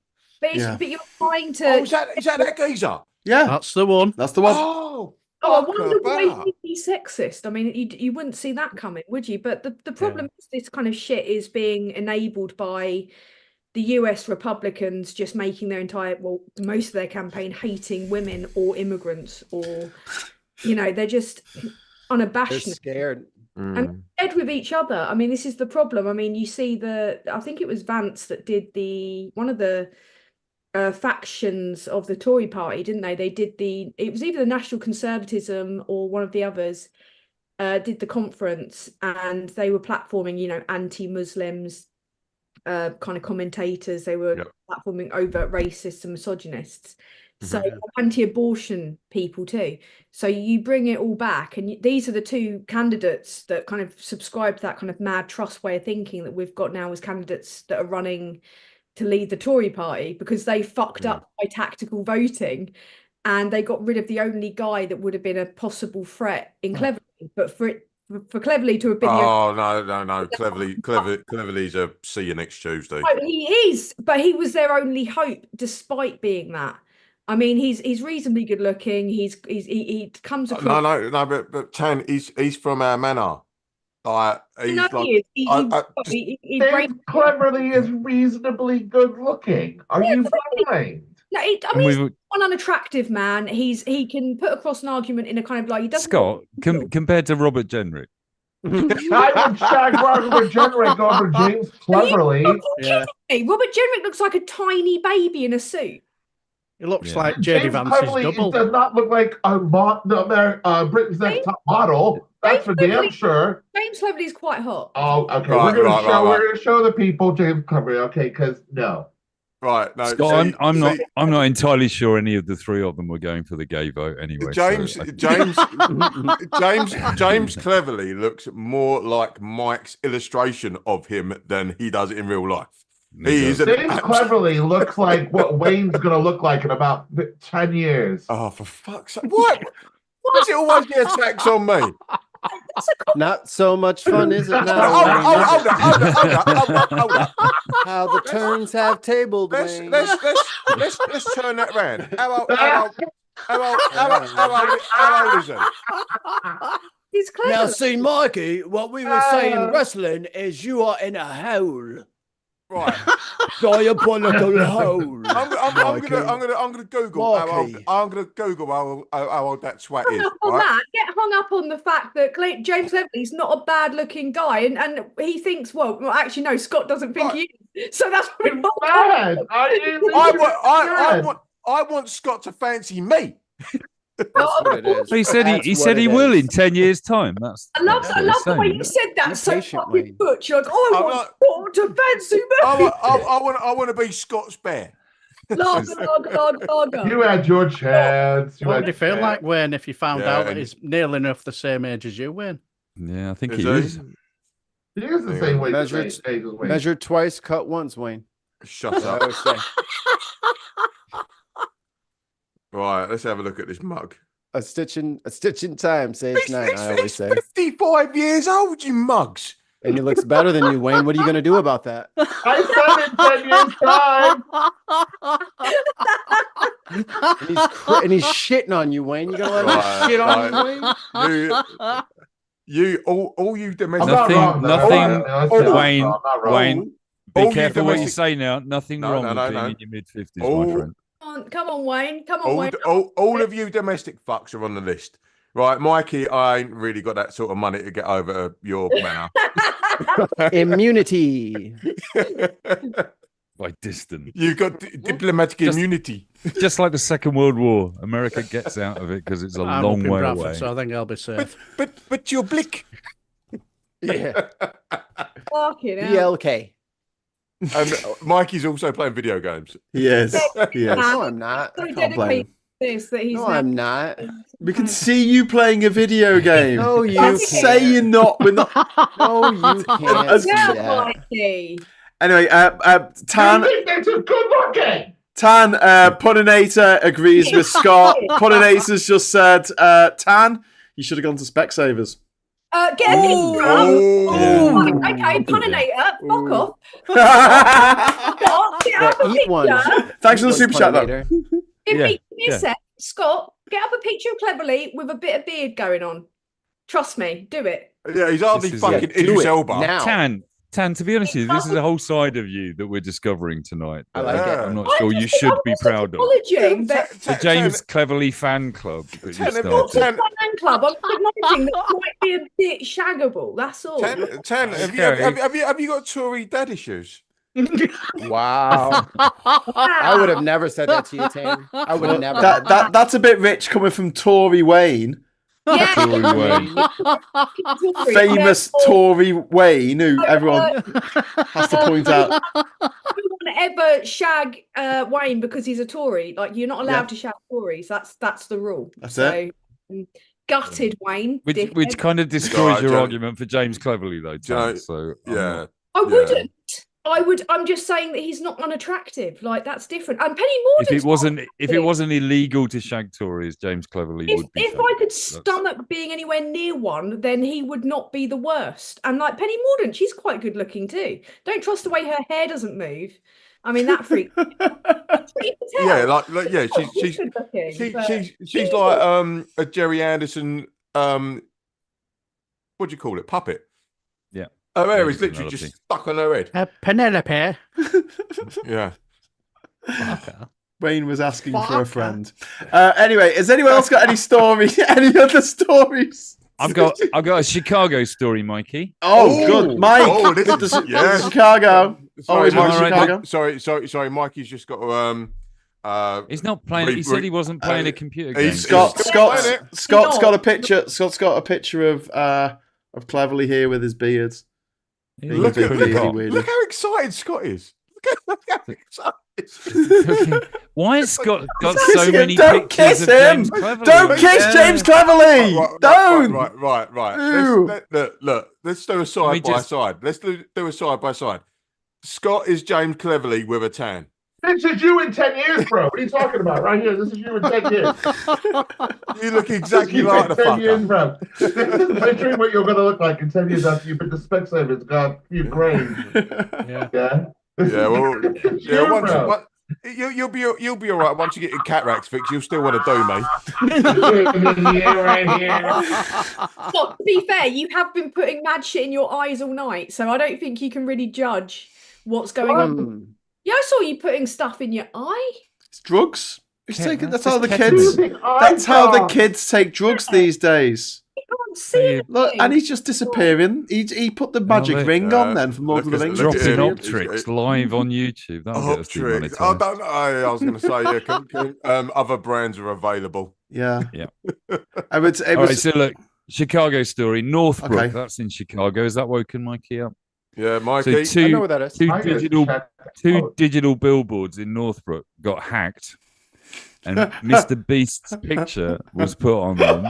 Yeah. but you're trying to. Oh, is that geezer? Yeah, That's the one. that's the one. Oh, Oh, I fuck wonder why about. he'd be sexist. I mean, you wouldn't see that coming, would you? But the problem is this kind of shit is being enabled by the US Republicans just making their most of their campaign hating women or immigrants or, they're just They're unabashed scared. and dead with each other. I mean, this is the problem. I mean, you see I think it was Vance that did one of the factions of the Tory party, didn't they? They did it was either the National Conservatism or one of the others did the conference, and they were platforming, anti-Muslims, kind of commentators. They were platforming overt racists and misogynists. So anti-abortion people too. So you bring it all back, and these are the two candidates that kind of subscribe to that kind of mad trust way of thinking that we've got now as candidates that are running to lead the Tory party, because they fucked up by tactical voting and they got rid of the only guy that would have been a possible threat in Cleverly. But for Cleverly to have been Oh, no. Cleverly's a see you next Tuesday. he is, but he was their only hope despite being that. I mean, he's reasonably good looking. He comes across. No, but Tan, he's from our manor. He's No, like, he is. just- He James brain. Cleverly is reasonably good looking. Are Yeah, you exactly. blind? No, I And mean, he's we not an unattractive man. He can put across an argument in a kind of like he doesn't. Scott compared to Robert Jenrick. I would shag Robert Jenrick over James Cleverly. Are you kidding me? Robert Jenrick looks like a tiny baby in a suit. It looks Yeah. like JD James Vance's Cleverly double. does not look like Britain's Next Top Model. That's for damn Cleverly- sure. James Cleverly's quite hot. Oh, okay. Right, We're right. gonna show the people James Cleverly. Okay, because no. right. No, Scott, see- I'm not. see, I'm not entirely sure any of the three of them were going for the gay vote anyway. James, so James Cleverly looks more like Mike's illustration of him than he does in real life. He is an James Cleverly looks like what Wayne's gonna look like in about 10 years. Oh, for fuck's sake! What? Why does it always get attacks on me? Not so much fun, is it Hold now? up. How the turns have tabled, Wayne. Let's turn that round. How old is he? He's clever. Now, see, Mikey, what we were saying wrestling is you are in a hole. Right. Diabolical hole. I'm gonna Google how old. Marky. I'm gonna Google how old that swat is. Hung up on Right? that. Get hung up on the fact that James Cleverly's not a bad-looking guy, and he thinks, well, actually, no, Scott doesn't think he is. So that's what it boils down Bad. to. I want Scott to fancy me. That's what it is. he said That's he what said he it will is. in 10 years' time. That's I love what he's the way saying. you said that. Be So patient, fucking Wayne. butch. You're like, oh, I I'm want not- Scott to fancy me. I want to be Scott's bear. Lager. You had your chance. What would you feel like, Wayne, if you found Yeah, out that and- he's nearly enough the same age as you, Wayne? Yeah, I think Is he he? is. He is the same way. Measured- Age as Wayne. Measured twice, cut once, Wayne. Shut I up. always say. Right, let's have a look at this mug. A stitch in time saves nine, I always say. 55 years old, you mugs. And he looks better than you, Wayne. What are you going to do about that? I said in 10 years' time. And he's shitting on you, Wayne. You going to let him shit on you, Wayne? All you domestic. I'm not Nothing- wrong, though. nothing, Let's be honest, Wayne, I'm not wrong. Wayne, all be you careful what you domestic- say now. Nothing No, wrong no, with no, being no. in your mid-50s, Oh. my friend. Come on, Wayne. Come on, Wayne. All of you domestic fucks are on the list. Right, Mikey, I ain't really got that sort of money to get over your manner. Immunity. By distance. You've got diplomatic immunity. Just like the Second World War, America gets out of it because it's a I'm long up in way Bradford, away. so I think I'll be safe. But you're blick. Yeah. Fucking hell. BLK. And Mikey's also playing video games. Yes. Yes. No, I'm not. So I can't blame dedicated him. to this that he's No, now- I'm not. We can see you playing a video game. No, you Don't say can't. you're not. We're not. No, you can't As- see Yeah, that. Mikey. Anyway, Tan, You think this is good looking? Puninator agrees with Scott. Puninator's just said, Tan, you should have gone to Specsavers. Get a picture up. Oh, Right, okay, Puninator, fuck off. Scott, get Yeah, up a eat one. picture. Thanks for the Eat super one, chat, though. Puninator. Give me Yeah. a sec. Scott, get up a picture of Cleverly with a bit of beard going on. Trust me, do it. yeah, he's hardly This is fucking Do Idris it Elba. now. Tan, to be honest with you, this is a whole side of you that we're discovering tonight. I like that it. I'm not I'm sure you just- should I'm be just proud of. acknowledging that The James Cleverly fan club that you Tan, started. Tan, fan club. I'm acknowledging that it might be a bit shaggable. That's all. Tan, Okay. have you got Tory dad issues? Wow. I would have never said that to you, Tan. I would have never. That's a bit rich coming from Tory Wayne, Yeah. Tory Wayne. Tory, famous therefore, Tory Wayne, who everyone has to point out. no one ever shag Wayne because he's a Tory. Like you're not allowed Yeah. to shag Tories. That's the rule. That's so, gutted Wayne. Which dickhead. kind of destroys Right, your Joe. argument for James Cleverly, though. Tan, Joe, so I'm Yeah. not- I Yeah. wouldn't. I would. I'm just saying that he's not unattractive. Like that's different. And Penny If Morden's it wasn't illegal to shag Tories, James Cleverly would be. If shagged. I could That's- stomach being anywhere near one, then he would not be the worst. And like Penny Mordaunt, she's quite good looking too. Don't trust the way her hair doesn't move. I mean, that freak. Yeah, like yeah, she's good looking, but- she's like a Jerry Anderson what do you call it, puppet. Yeah. Her hair is Lady literally Penelope. just stuck on her head. Penelope. Yeah. Fucker. Wayne was asking for a Fuck. friend. Anyway, has anyone else got any stories? Any other stories? I've got a Chicago story, Mikey. Oh, good, Mike. Oh, this with is the yes. Chicago. Sorry, Always Mike, want Chicago. Chicago. Sorry. Mikey's just got to He's not playing. He said he wasn't playing a computer game. he's- Scott's He's got a picture. Scott's got a picture of Cleverly here with his beard. He Being looks a bit pretty beardy hot. weirdy. Look how excited Scott is. Look how excited. Why has Scott got Kiss so him. many Don't pictures kiss of him. James Cleverly? Don't kiss James Cleverly. Don't. Right. Ew. Look. Let's do a side by side. Let's do a side by side. Scott is James Cleverly with a tan. This is you in 10 years, bro. What are you talking about? Right here. This is you in 10 years. You look exactly You like in the 10 years, fucker. bro. This is picturing what you're going to look like in 10 years after you've been to Specsavers, got your grave. Yeah. Yeah. Yeah, well, It's yeah. you, bro. You'll be all right once you get your cataracts fixed. You'll still want to do me. Yeah, right here. Well, to be fair, you have been putting mad shit in your eyes all night, so I don't think you can really judge what's going on. Yeah, I saw you putting stuff in your eye. It's drugs. He's taking. That's how the ketamine. kids. That's how the kids take drugs these days. You can't see Look, anything. and he's just disappearing. He put the magic ring on then from Lord of the Rings. look at Dropping him. Optrix live on YouTube. That'll get us Optrix. I demonetized. don't know. I was going to say, other brands are available. Yeah. Yeah. It All was. right, so look, Chicago story, Northbrook. Okay. That's in Chicago. Has that woken Mikey up? Yeah, Mikey. So I know what that is. two I gotta digital check two out. digital billboards in Northbrook got hacked, and Mr. Beast's picture was put on them.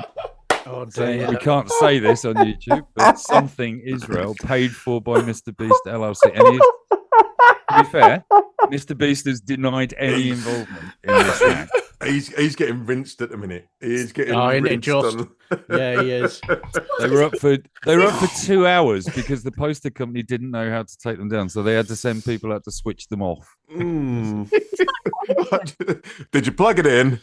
Oh, Saying, dear. we can't say this on YouTube, but something Israel paid for by Mr. Beast LLC. And to be fair, Mr. Beast has denied any involvement in this hack. He's getting rinsed at the minute. He's getting isn't it rinsed. just? on- Yeah, he is. They were up for 2 hours because the poster company didn't know how to take them down, so they had to send people out to switch them off. Mm. Did you plug it in?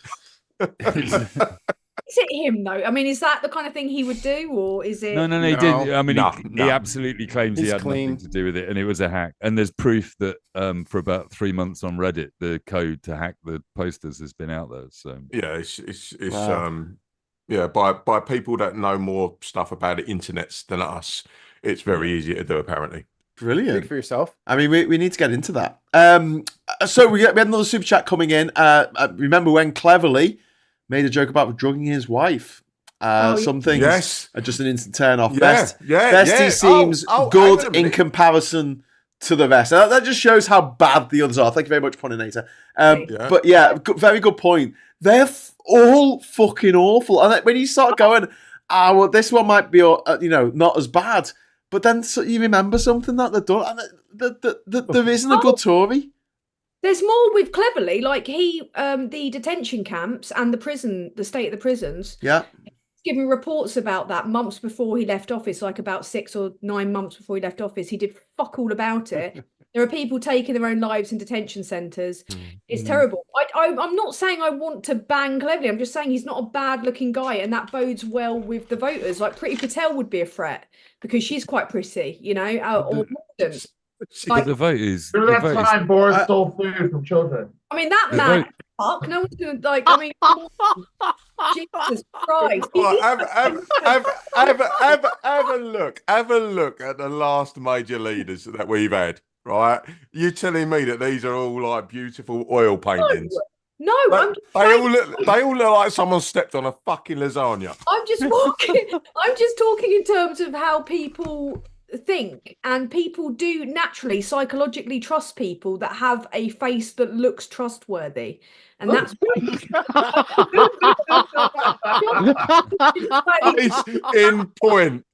Is it him though? I mean, is that the kind of thing he would do, or is it? No, he No. did. I mean, No, he no. absolutely claims he He's had clean. nothing to do with it, and it was a hack. And there's proof that for about 3 months on Reddit, the code to hack the posters has been out there. So Yeah, it's Wow. yeah, by people that know more stuff about the internets than us, it's very easy to do apparently. Brilliant. Speak for yourself. I mean, we need to get into that. So we had another super chat coming in. Remember when Cleverly made a joke about drugging his wife? Oh, Some things Yes. are just an instant turn off. Yeah, yeah. Bestie seems hang on good a in minute. comparison to the rest. That just shows how bad the others are. Thank you very much, Puninator. Yeah. But yeah, very good point. They're all fucking awful. And when you start going, well, this one might be, not as bad. But then you remember something that they've done, and there isn't a good Tory. There's more with Cleverly, like the detention camps and the state of the prisons. Yeah. Giving reports about that months before he left office, like about 6 or 9 months before he left office. He did fuck all about it. There are people taking their own lives in detention centres. It's terrible. I'm not saying I want to bang Cleverly. I'm just saying he's not a bad-looking guy, and that bodes well with the voters. Like Priti Patel would be a threat because she's quite pretty, or Morgan. but the vote is. During The that vote is time, Boris stole food from children. I mean, that The man, vote- fuck, no one's going to, Jesus Christ. Have a look at the last major leaders that we've had. Right? You telling me that these are all like beautiful oil paintings? No, I'm just They all look like someone stepped on a fucking lasagna. I'm just talking in terms of how people think, and people do naturally psychologically trust people that have a face that looks trustworthy, and that's Case in point.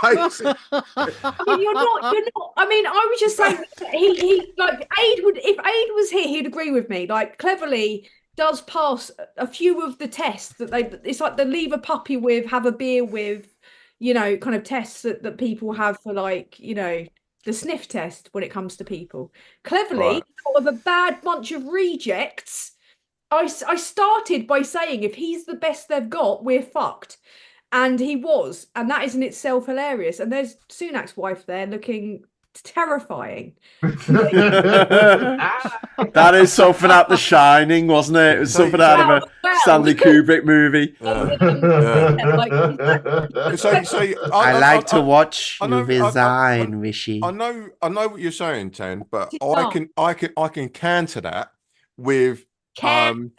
Case in- I mean, you're not. I mean, I was just saying he like Aid would, if Aid was here, he'd agree with me. Like Cleverly does pass a few of the tests that it's like the leave a puppy with, have a beer with, kind of tests that people have for the sniff test when it comes to people. Cleverly, Right. out of a bad bunch of rejects, I started by saying if he's the best they've got, we're fucked. And he was, and that is in itself hilarious. And there's Sunak's wife there looking terrifying. That is something out The Shining, wasn't it? It was something out of a Stanley Kubrick movie. I like to watch I know- your I- design, Rishi. I know what you're saying, Tan, but I can counter that with Canter.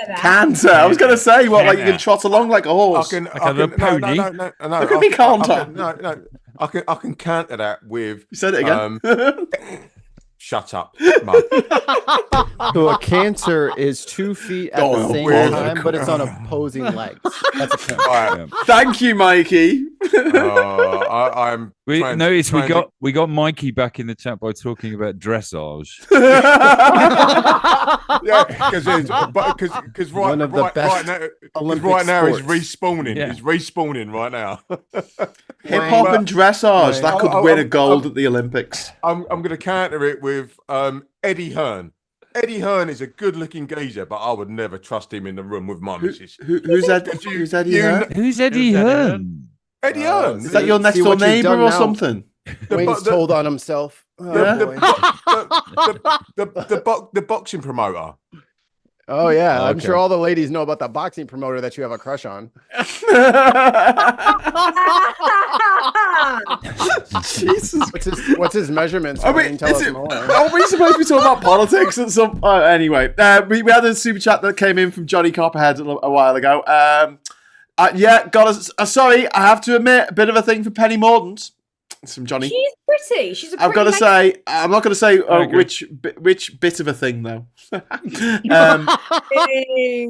I was going to say, what, like you can trot along like a horse? a pony? No. Look at me, canter. No. I can counter that with. You said it again. Shut up, Mum. So a canter is 2 feet at the same time, but it's on opposing legs. That's a canter. Right. Thank you, Mikey. I'm. We trying- noticed trying to- we got Mikey back in the chat by talking about dressage. Yeah, because One of the best Olympic now he's sports. respawning. Yeah. He's respawning right now. Hip hop and dressage. That could win a gold at the Olympics. I'm going to counter it with Eddie Hearn. Eddie Hearn is a good-looking geezer, but I would never trust him in the room with my missus. Who's Eddie Hearn? Who's Eddie Hearn? Eddie Hearn. Is that your next door what you've neighbor done or now. something? Wayne's told on himself. the boxing promoter. Oh yeah, I'm Okay. sure all the ladies know about the boxing promoter that you have a crush on. Jesus. What's his measurements? Are we, Wayne? Tell is us it- more. are we supposed to be talking about politics at some point? Anyway, we had a super chat that came in from Johnny Copperhead a while ago. Sorry, I have to admit, a bit of a thing for Penny Mordaunt. It's from Johnny. She's pretty. She's a I've got to pretty say, I'm not going to say I agree. which bit of a thing though.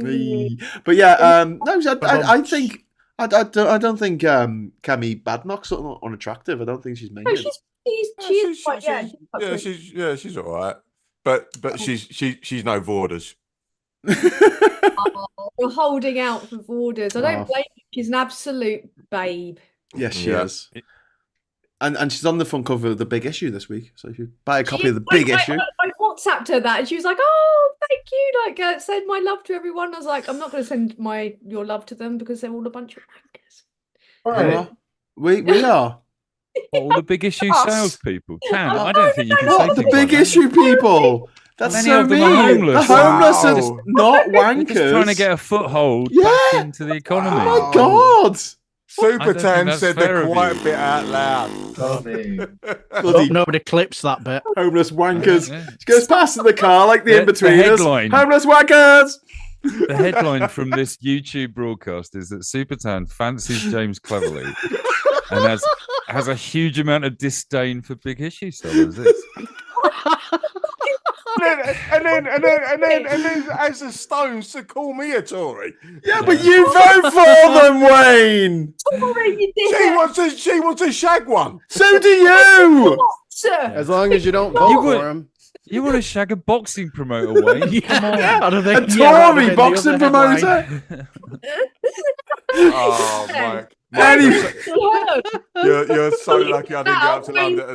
lady. But yeah, no, I think I don't think Cammy Badnock's unattractive. I don't think she's No, minging. she is quite, yeah. She's all right, but she's no Vorders. You're holding out for Vorders. I don't Oh. blame you. She's an absolute babe. Yes, she Yeah. is. And she's on the front cover of The Big Issue this week. So if you buy a copy She- of The Big I Issue. WhatsApped her that and she was like, "Oh, thank you. Like, send my love to everyone." I was like, "I'm not going to send your love to them because they're all a bunch of wankers." Right. We are. All the big issue Us. salespeople. I don't think you can say What? The things Big like Issue people. That's Many so of them mean. are homeless. The homeless Wow. are not that. wankers. They're just trying to get a foothold Yeah. back into the economy. Oh my God. Super think Tan that's said fair the of quiet you. bit out loud. Tony. Bloody Nobody clips that bit. homeless wankers. Yeah. She goes past in the car like the The in-betweeners. headline. Homeless wankers. The headline from this YouTube broadcast is that Supertan fancies James Cleverly and has a huge amount of disdain for big issue sellers. and then as the Stones to call me a Tory. Yeah, but you vote for them, Wayne. Sorry, you did She wants a shag one. So do you. As long as you don't vote You would- for him. You want to shag a boxing promoter, Wayne? Come on. I don't think, A yeah, that would've Tory been the boxing other headline. promoter. Oh, Mike. Anyway. You're so lucky I didn't get up to London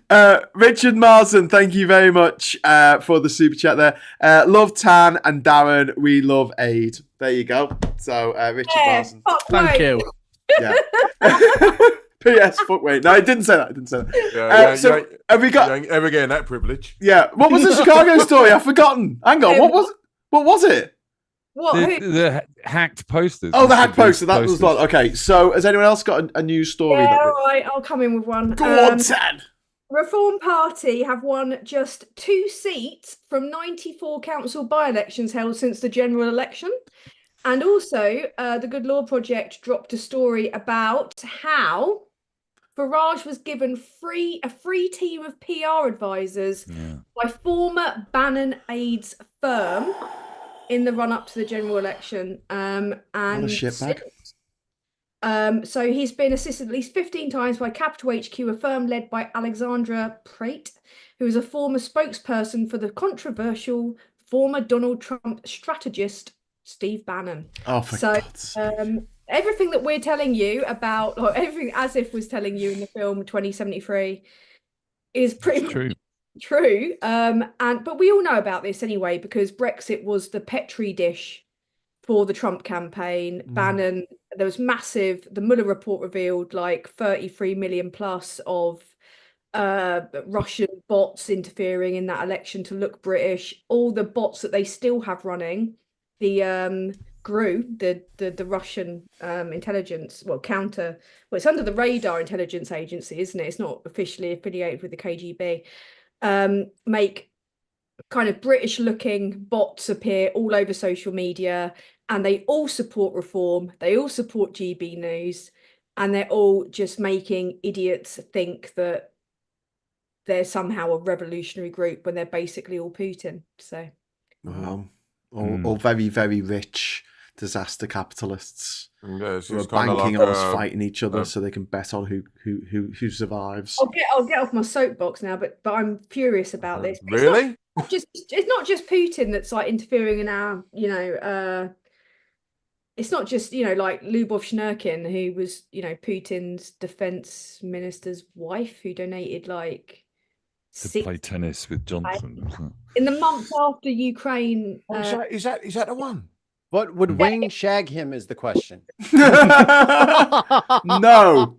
today. Richard Marsden, thank you very much for the super chat there. Love Tan and Darren, we love Aid. There you go. So Richard Marsden. Thank you. Yeah. P.S. Fuck wait. No, I didn't say that. Yeah, So have we you got? ain't ever getting that privilege. Yeah. What was the Chicago story? I've forgotten. Hang on. What was it? What? The hacked posters. Oh, the hack poster. That Posters. was like okay. So has anyone else got a news story? Yeah, that all right. I'll come in with one. Go on, Tan. Reform Party have won just 2 seats from 94 council by-elections held since the general election. And also, the Good Law Project dropped a story about how Farage was given a free team of PR advisors by former Bannon aides firm in the run-up to the general election. And What a shitbag. so he's been assisted at least 15 times by Capital HQ, a firm led by Alexandra Prate, who is a former spokesperson for the controversial former Donald Trump strategist Steve Bannon. Oh, for So, God's sake. Everything that we're telling you about, or everything as if was telling you in the film 2073, is pretty much True. true. But we all know about this anyway because Brexit was the petri dish for the Trump campaign. Bannon, there was massive, the Mueller report revealed like 33 million plus of Russian bots interfering in that election to look British. All the bots that they still have running, the GRU, the Russian intelligence, it's under the radar intelligence agency, isn't it? It's not officially affiliated with the KGB. Make kind of British looking bots appear all over social media, and they all support reform, they all support GB News, and they're all just making idiots think that they're somehow a revolutionary group when they're basically all Putin. So all very, very rich disaster capitalists Yes, who are it's kind of banking like on us fighting each other so they can bet on who survives. I'll get off my soapbox now, but I'm furious about this. Really? It's not just Putin that's like interfering in our, it's not just, like Lyubov Shnurkin, who was, Putin's defense minister's wife, who donated like to play tennis with Johnson. In the month after Ukraine. Is that the one? But would Wayne shag him is the question. No.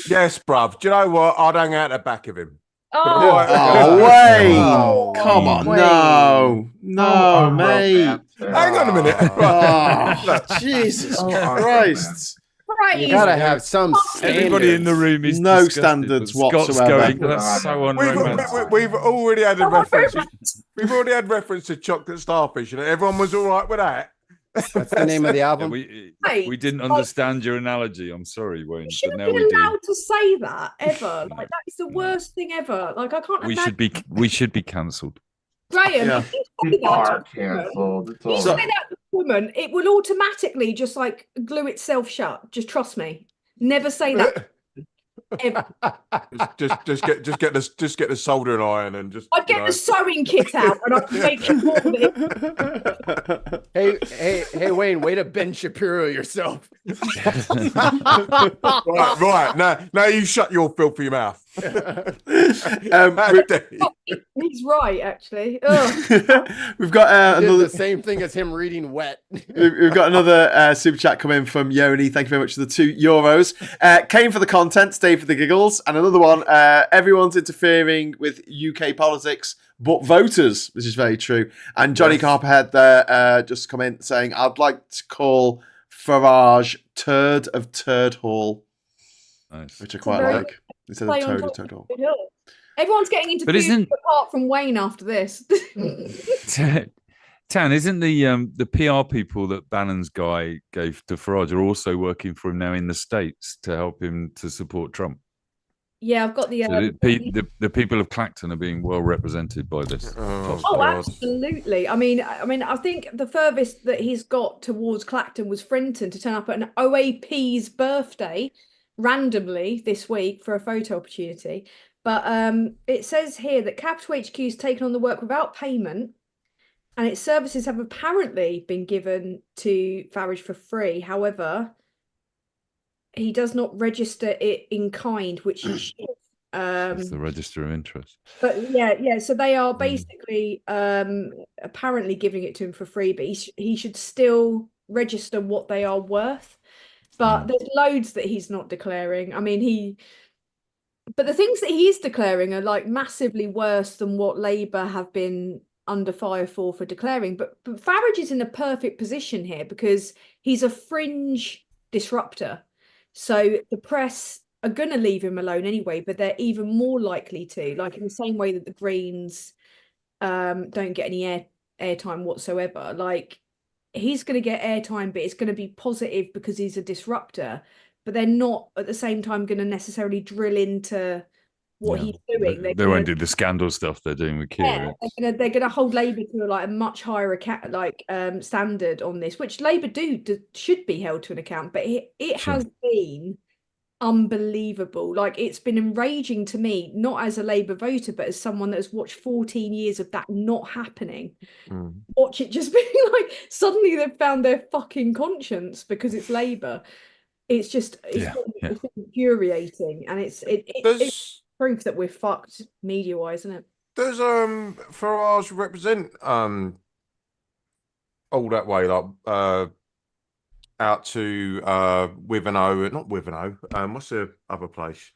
Yes, bruv. Do you know what? I'd hang out the back of him. Wayne! Oh, come on, Wayne. no, mate. Hang on a minute. Look, Jesus Christ. Right, You gotta have some standards. Everybody in the room is No disgusted, standards but Scott's whatsoever. going, that's so unromantic. We've already had a reference. We've already had reference to chocolate starfish, and everyone was all right with that. That's the name of the album. We didn't understand your analogy. I'm sorry, Wayne. You shouldn't But have now been we do. allowed to say that ever. Like that is the worst thing ever. Like I can't imagine. We should be cancelled. Graham, Yeah. if you say You that are to a woman, cancelled. It's you all say right. that to a woman, it will automatically just like glue itself shut. Just trust me. Never say that. Ever. Just get the soldering iron and just. I'd get the sewing kit out and I'd make you more of it. Hey, Wayne, way to Ben Shapiro yourself. Right. Now you shut your filthy mouth. He's right, actually. We've got Did another. the same thing as him reading Wet. We've got another super chat coming from Yoni. Thank you very much for the €2. Came for the content, stayed for the giggles. And another one, everyone's interfering with UK politics, but voters, which is very true. And Johnny Carperhead there just come in saying, I'd like to call Farage Turd of Turd Hall. Nice. Which I quite like. Instead of Toad of Toad Hall. Everyone's getting interviewed apart from Wayne after this. Tan, isn't the PR people that Bannon's guy gave to Farage are also working for him now in the States to help him to support Trump? Yeah, I've got the the people of Clacton are being well represented by this. Oh, absolutely. I mean, I think the furthest that he's got towards Clacton was Frinton to turn up at an OAP's birthday randomly this week for a photo opportunity. But it says here that Capital HQ has taken on the work without payment, and its services have apparently been given to Farage for free. However, he does not register it in kind, which he should. It's the register of interest. But yeah. So they are basically apparently giving it to him for free, but he should still register what they are worth. But there's loads that he's not declaring. I mean, but the things that he is declaring are like massively worse than what Labour have been under fire for declaring. But Farage is in a perfect position here because he's a fringe disruptor. So the press are going to leave him alone anyway, but they're even more likely to, like in the same way that the Greens don't get any airtime whatsoever. Like he's going to get airtime, but it's going to be positive because he's a disruptor. But they're not at the same time going to necessarily drill into what he's doing. They won't do the scandal stuff they're doing with Keir. Yeah, they're going to hold Labour to like a much higher standard on this, which Labour should be held to an account. But it has been unbelievable. Like it's been enraging to me, not as a Labour voter, but as someone that has watched 14 years of that not happening. Watch it just being like suddenly they've found their fucking conscience because it's Labour. It's just it's infuriating, and it's proof that we're fucked media wise, isn't it? Does Farage represent all that way, like out to Wivenhoe, not Wivenhoe. What's the other place?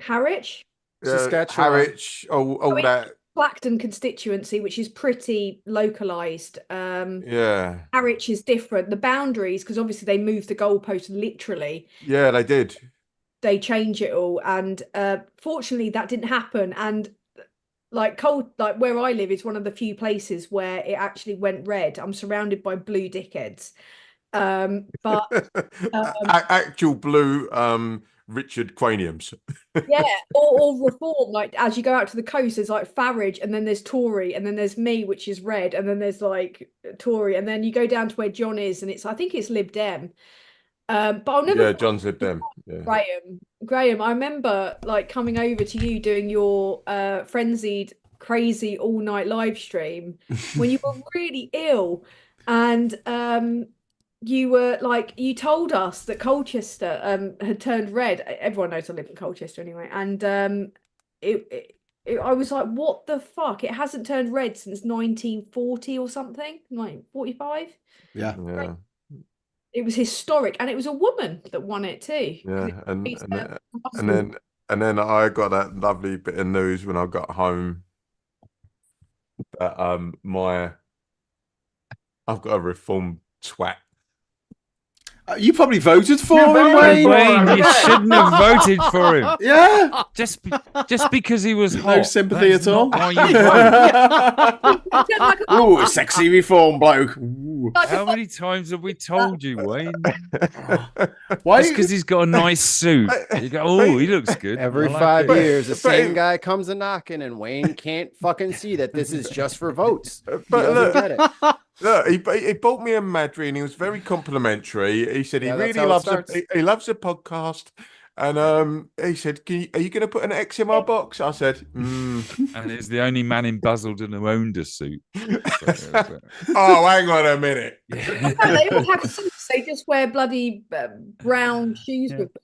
Harwich, Saskatchewan. Harwich, all that. Clacton constituency, which is pretty localized. Yeah. Harwich is different. The boundaries, because obviously they moved the goalpost literally. Yeah, they did. They change it all, and fortunately that didn't happen. And like where I live is one of the few places where it actually went red. I'm surrounded by blue dickheads, but actual blue Richard Craniums. yeah, or reform. Like as you go out to the coast, there's like Farage, and then there's Tory, and then there's me, which is red, and then there's like Tory, and then you go down to where John is, and I think it's Lib Dem. But I'll never. Yeah, John's Lib Dem. Yeah. Graham, I remember like coming over to you doing your frenzied, crazy all night live stream when you were really ill, and you were like, you told us that Colchester had turned red. Everyone knows I live in Colchester anyway, and I was like, what the fuck? It hasn't turned red since 1940 or something, like 45. Yeah. It was historic, and it was a woman that won it too. Yeah, and then I got that lovely bit of news when I got home that I've got a reformed twat. You probably voted for him, Wayne. Wayne, you shouldn't have voted for him. Yeah. Just because he was hot. No sympathy at all. Why you vote. Ooh, sexy reform bloke. Ooh. How many times have we told you, Wayne? Why? Just because he's got a nice suit. You go, oh, he looks good. Every I like 5 it. years, the same guy comes a knocking, and Wayne can't fucking see that this is just for votes. But look, Get it. look, he bought me a Madry, and he was very complimentary. He said he Yeah, that's really how it loves starts. he loves the podcast, and he said, are you going to put an X in my box? I said, And it's the only man in Basildon who owned a suit. Oh, hang on a minute. They all have suits. They just wear bloody brown shoes with them.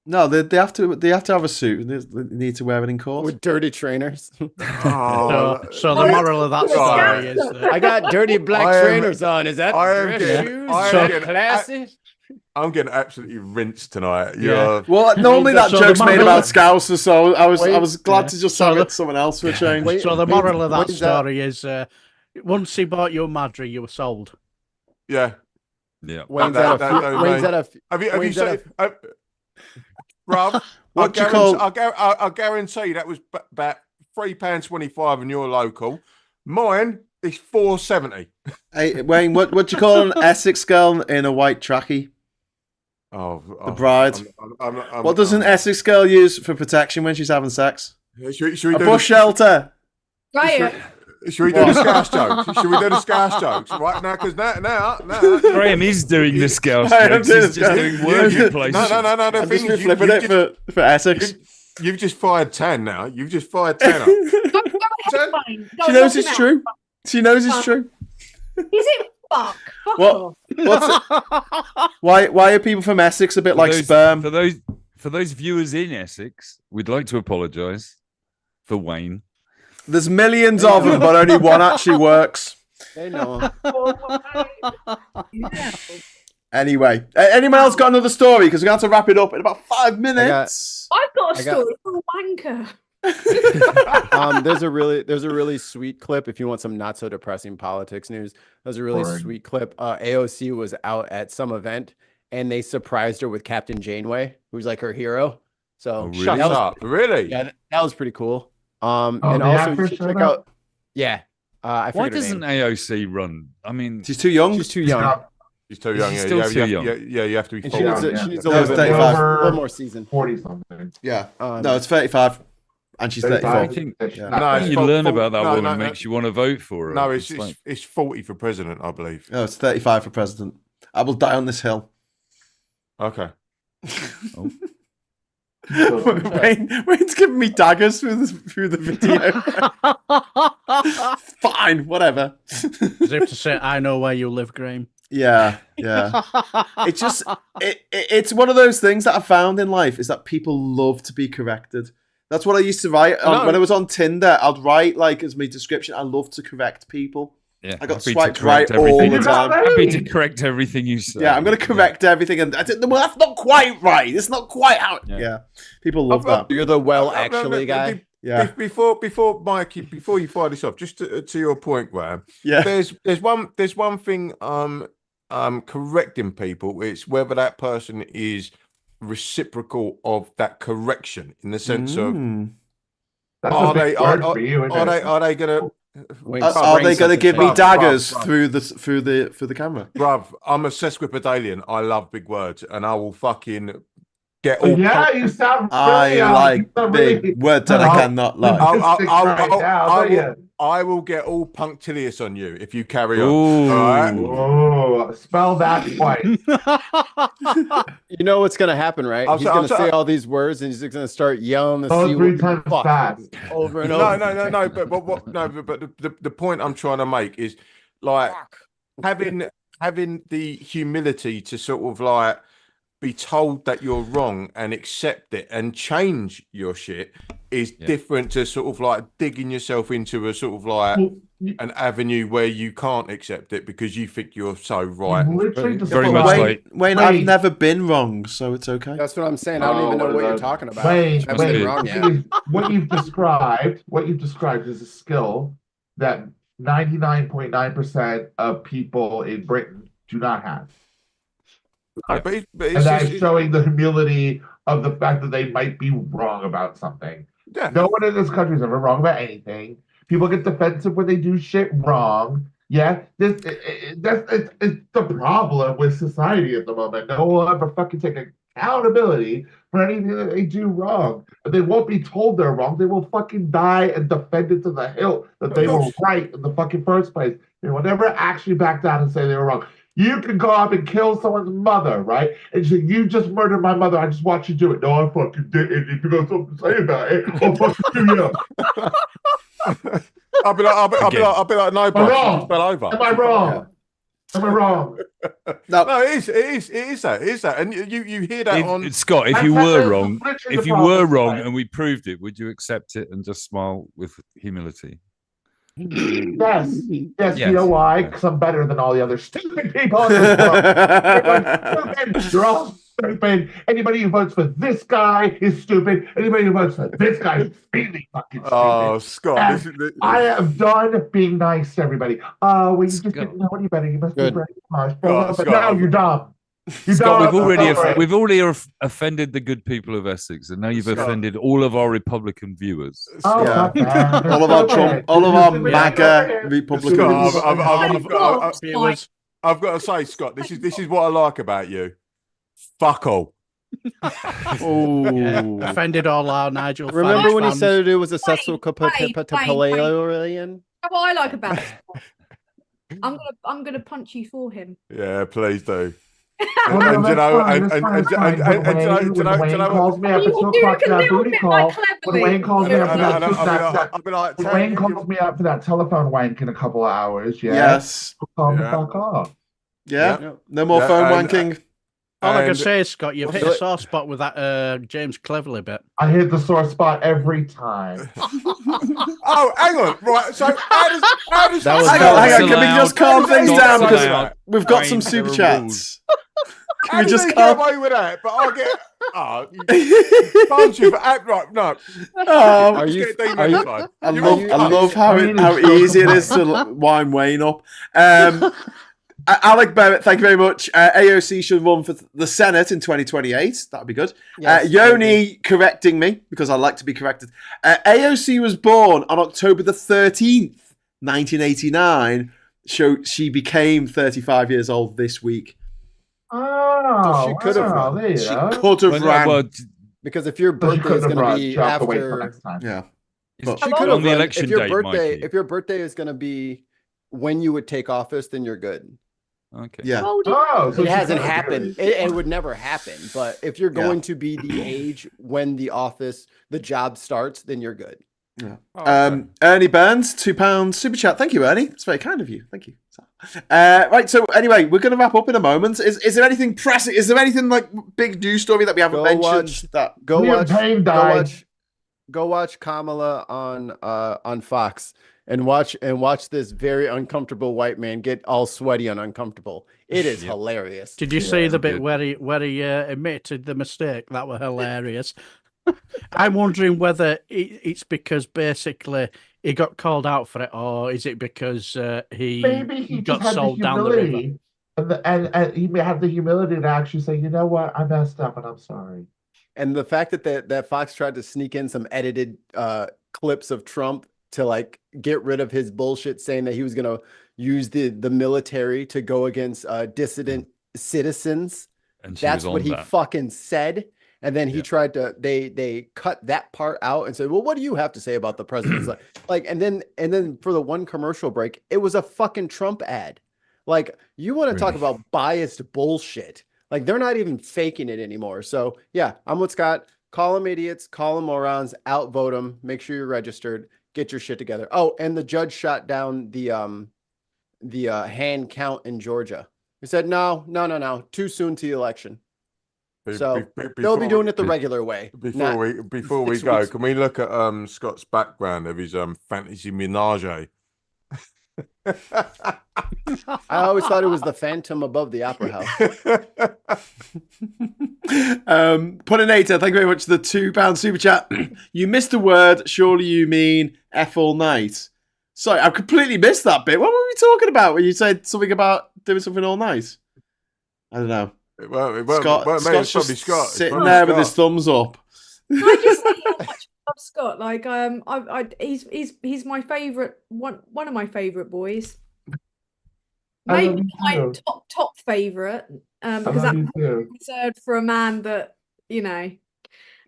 No, they have to have a suit. They need to wear it in court. With dirty trainers. Oh, So the moral of that story is that I got dirty black I am- trainers on. Is that I am dress getting- shoes? I am So getting- classy. I'm getting absolutely rinsed tonight. Yeah. Well, normally that So the joke's made moral- about Scousers, so I Wait, was glad yeah. to just So have the- it someone else for a change. Wait, so the moral of that when's that? story is once he bought your Madry, you were sold. Yeah. Yeah. Wayne's That- at a that few- don't Wayne's mean- at a Have you Wayne's seen? at Rob, What do you call- I guarantee that was about £3.25 in your local. Mine is £4.70. Hey, Wayne, what do you call an Essex girl in a white trackie? The bride. What does an Essex girl use for protection when she's having sex? Should we A do bush shelter. Graham, Should we do the scarce jokes? Should we do the scarce jokes right now? Because now. Graham is doing the scouse I am jokes. doing He's the just scouse- doing word Yeah. replacement. No. The I'm thing just is, flipping it for Essex. you've just fired 10 now. You've just fired 10 up. go ahead, Wayne. Go She knows knock it's him true. She knows it's Fuck. true. out. Is it fuck? Fuck What? off. What's why are people from Essex a bit like sperm? For those viewers in Essex, we'd like to apologise for Wayne. There's millions of them, but only one actually works. They know. Yeah. Anyway, anyone else got another story? Because we're going to have to wrap it up in about 5 minutes. I've got a I got- story for a wanker. There's a really sweet clip if you want some not so depressing politics news. There's a really Boring. sweet clip. AOC was out at some event and they surprised her with Captain Janeway, who's like her hero. So Oh, really? Shut that was- up. Really? Yeah, that was pretty cool. And the also you actress should showed check up? out. Yeah, I Why forget her doesn't name. AOC run? I mean, She's too young. She's too young. She's too young. She's Yeah, still yeah, too yeah, young. Yeah, you have to be And full she needs, on. a, yeah. she needs a No, little it's bit 35. more, a little more season. 40 something. Yeah. Um, No, it's 35. And she's 34. I think- Yeah. No, it's you full- learn full- about that no, woman no, makes you want to vote for her. No, It's it's like- it's 40 for president, I believe. No, it's 35 for president. I will die on this hill. Okay. Wayne's giving me daggers through the video. Fine, whatever. As if to say, I know where you live, Graham. Yeah. It's just it's one of those things that I found in life is that people love to be corrected. That's what I used to write No. when I was on Tinder. I'd write like as my description. I love to correct people. Yeah, I got happy to swiped correct right all everything. the time. Happy to correct everything you say. Yeah, I'm going to correct everything. And I didn't, well, that's not quite right. It's not quite how. Yeah. Yeah, people love that. You're the actually guy. Yeah. Before Mikey, before you fire this off, just to your point, Graham. Yeah. There's one thing correcting people. It's whether that person is reciprocal of that correction in the sense of That's are a big they word for you, isn't it? are they gonna Are they going to give me Bruv, daggers bruv. through the camera? bruv, I'm a sesquipedalian. I love big words, and I will fucking get all. Yeah, you sound I really like you sound big really- words that I cannot lie. I will get all punctilious on you if you carry on. Ooh. All right? Oh, spell that twice. You know what's gonna happen, right? He's gonna say all these words, and he's gonna start yelling the Oh, C 3 word times fuck fast. over and over. No. But what? No, but the point I'm trying to make is like having the humility to sort of like be told that you're wrong and accept it and change your shit is different to sort of like digging yourself into a sort of like an avenue where you can't accept it because you think you're so right. Very much like Wayne, I've never been wrong, so it's okay. That's what I'm saying. I don't even know what you're talking about. Wayne, I haven't been wrong yet. what you've described is a skill that 99.9% of people in Britain do not have. But it's And that's just, showing the humility of the fact that they might be wrong about something. yeah. No one in this country is ever wrong about anything. People get defensive when they do shit wrong. Yeah, it's the problem with society at the moment. No one will ever fucking take accountability for anything that they do wrong. But they won't be told they're wrong. They will fucking die and defend it to the hilt that they were right in the fucking first place. They will never actually back down and say they were wrong. You can go up and kill someone's mother, right? And say, you just murdered my mother. I just watched you do it. No, I fucking didn't. If you got something to say about it, I'll fucking do you. I'll be like, no, bro, fell over. Am I wrong? Am I wrong? No, it is that. And you hear that on Scott. If That's you were literally wrong, the if you problem, were wrong, right? and we proved it, would you accept it and just smile with humility? Yes. You Yes. know why? Because I'm better than all the other stupid people in this world. Everyone's stupid. You're all stupid. Anybody who votes for this guy is stupid. Anybody who votes for this guy is really fucking stupid. Oh, Scott, And I am done being nice to everybody. Well, you just Scott. didn't know any better. You must Good. be very harsh. Scott, But Scott, now you're dumb. You're Scott, dumb. we've already offended the good people of Essex, and now you've Scott. offended all of our Republican viewers. Oh, Yeah. fuck that. all of our Trump, all of our MAGA Scott, Republicans. I've got to say, Scott, this is what I like about you. Fuck all. Oh, Offended all our Nigel. Remember Farage when he fans. said it was a sexual wait. Palalian? What I like about it. I'm gonna punch you for him. Yeah, please do. Well, And no, you know, that's fine, that's fine. When Wayne calls me up at 2 o'clock for that booty call, when Wayne calls me up for that, when Wayne calls me up for that telephone wank in a couple of hours, yes. call the fuck off. Yeah. No more Yeah, phone and- wanking. All I can And- say is, Scott, you've hit a sore spot with that James Cleverly bit. I hit the sore spot every time. Oh, hang on. Right. So how does That was Hang not on, Don't can we allow- just calm things don't down because allow- we've got some Wayne, super there are chats. how we do just they calm? get away with that? But I get can't you? Right, no. Oh, Are Let's you? get Are you? demonetized. I love how easy it is to wind Wayne up. Alec Barrett, thank you very much. AOC should run for the Senate in 2028. That'd be good. Yes, Yoni correcting me because I like to be corrected. AOC was born on October the 13th, 1989. So she became 35 years old this week. Oh, She could have run. there you She go. could have Well, ran. well, Because if your But she birthday is couldn't have going run. to be She'll have to wait till after, next time. Yeah. But she How could long- have the run. election If your date, birthday, Mikey. if your birthday is going to be when you would take office, then you're good. Okay. Yeah. How old is Oh, so It she hasn't could've happened. really- It would never happen. But if you're going to be the age when the job starts, then you're good. Ernie Burns, £2 super chat. Thank you, Ernie. It's very kind of you. Thank you. Right. So anyway, we're going to wrap up in a moment. Is there anything pressing? Is there anything like big news story that we haven't mentioned? Go Liam watch. Payne Go died. watch. Kamala on Fox and watch this very uncomfortable white man get all sweaty and uncomfortable. It is hilarious. Did you see the bit where he admitted the mistake? That was hilarious. I'm wondering whether it's because basically he got called out for it, or is it because he got sold down the river? And he may have the humility to actually say, you know what, I messed up and I'm sorry. And the fact that Fox tried to sneak in some edited clips of Trump to like get rid of his bullshit, saying that he was going to use the military to go against dissident citizens. And that's what he fucking said. And then he tried to, they cut that part out and said, well, what do you have to say about the president's like, and then for the one commercial break, it was a fucking Trump ad. Like, you want to talk about biased bullshit. Like, they're not even faking it anymore. So yeah, I'm with Scott. Call them idiots, call them morons, outvote them, make sure you're registered, get your shit together. Oh, and the judge shot down the hand count in Georgia. He said, no, too soon to the election. So they'll be doing it the regular way. Before we go, can we look at Scott's background of his fantasy menage? I always thought it was the Phantom above the Opera House. Puninator, thank you very much for the £2 super chat. You missed a word. Surely you mean F all night. Sorry, I completely missed that bit. What were we talking about when you said something about doing something all night? I don't know. Scott's just sitting there with his thumbs up. I just say how much I love Scott. Like, he's my favourite one of my favourite boys. Maybe my top favourite, because that's reserved for a man that, you know.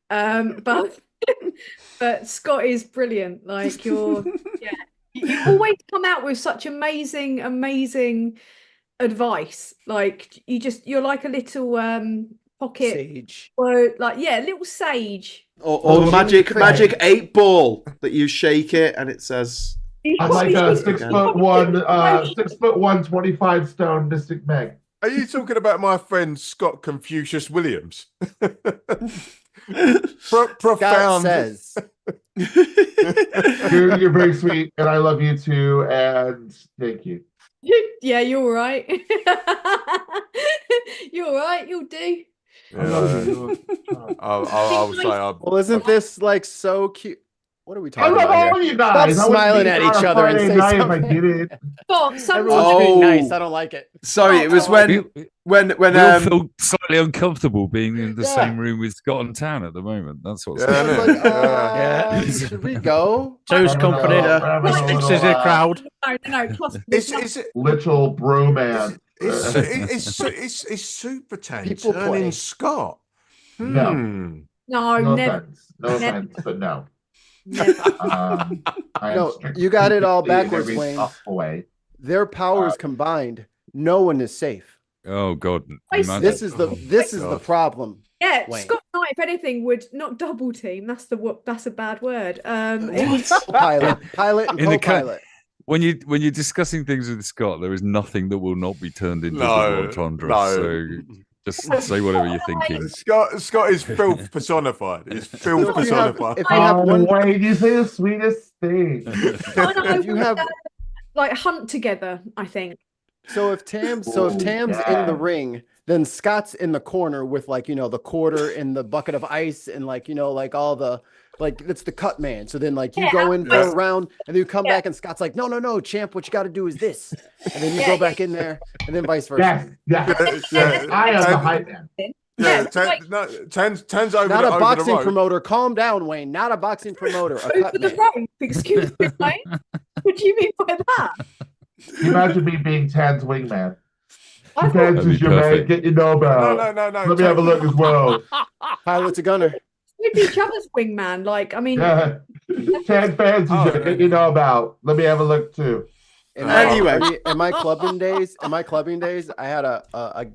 But Scott is brilliant. Like, you always come out with such amazing advice. Like, you're like a little pocket sage. Or like, little sage. Or magic 8-ball that you shake it and it says. I'm like a 6'1", 25 stone Mystic Meg. Are you talking about my friend Scott Confucius Williams? Profound. Says. You're very sweet, and I love you too, and thank you. Yeah, you're all right. You're all right. You'll do. I'll say. Well, isn't this like so cute? What are we talking about? I love all you guys. Stop smiling at each other and say something. Everyone's being nice. I don't like it. Sorry, it was when we all feel slightly uncomfortable being in the same room with Scott and Tan at the moment. That's what's Should we go? Toast company. This is a crowd. No. It's literal bromance. It's super tense. Turning Scott. No, never. No offense, but no. No, you got it all backwards, Wayne. Their powers combined, no one is safe. Oh God! This is the problem. Yeah, Wayne. Scott Knight, if anything, would not double team. That's a bad word. Pilot and co-pilot. When you're discussing things with Scott, there is nothing that will not be turned into double entendre. So just say whatever you're thinking. Scott is filth personified. He's filth personified. If you have one way, you say the sweetest thing. You have like hunt together, I think. So if Tam's in the ring, then Scott's in the corner with like, the quarter in the bucket of ice and like, like all the it's the cut man. So then like you go in for a round and then you come back and Scott's like, no, champ, what you got to do is this. And then you go back in there and then vice versa. I am the hype man. Tan's over. Not a boxing promoter. Calm down, Wayne. Not a boxing promoter. Over the road. Excuse me, Wayne. What do you mean by that? Imagine me being Tan's wingman. Tan's is your man. Get your Nobel. No. Let me have a look as well. Pilot's a gunner. We'd be each other's wingman. Like, I mean, Tan fans is your get your Nobel. Let me have a look too. Anyway, in my clubbing days, I had a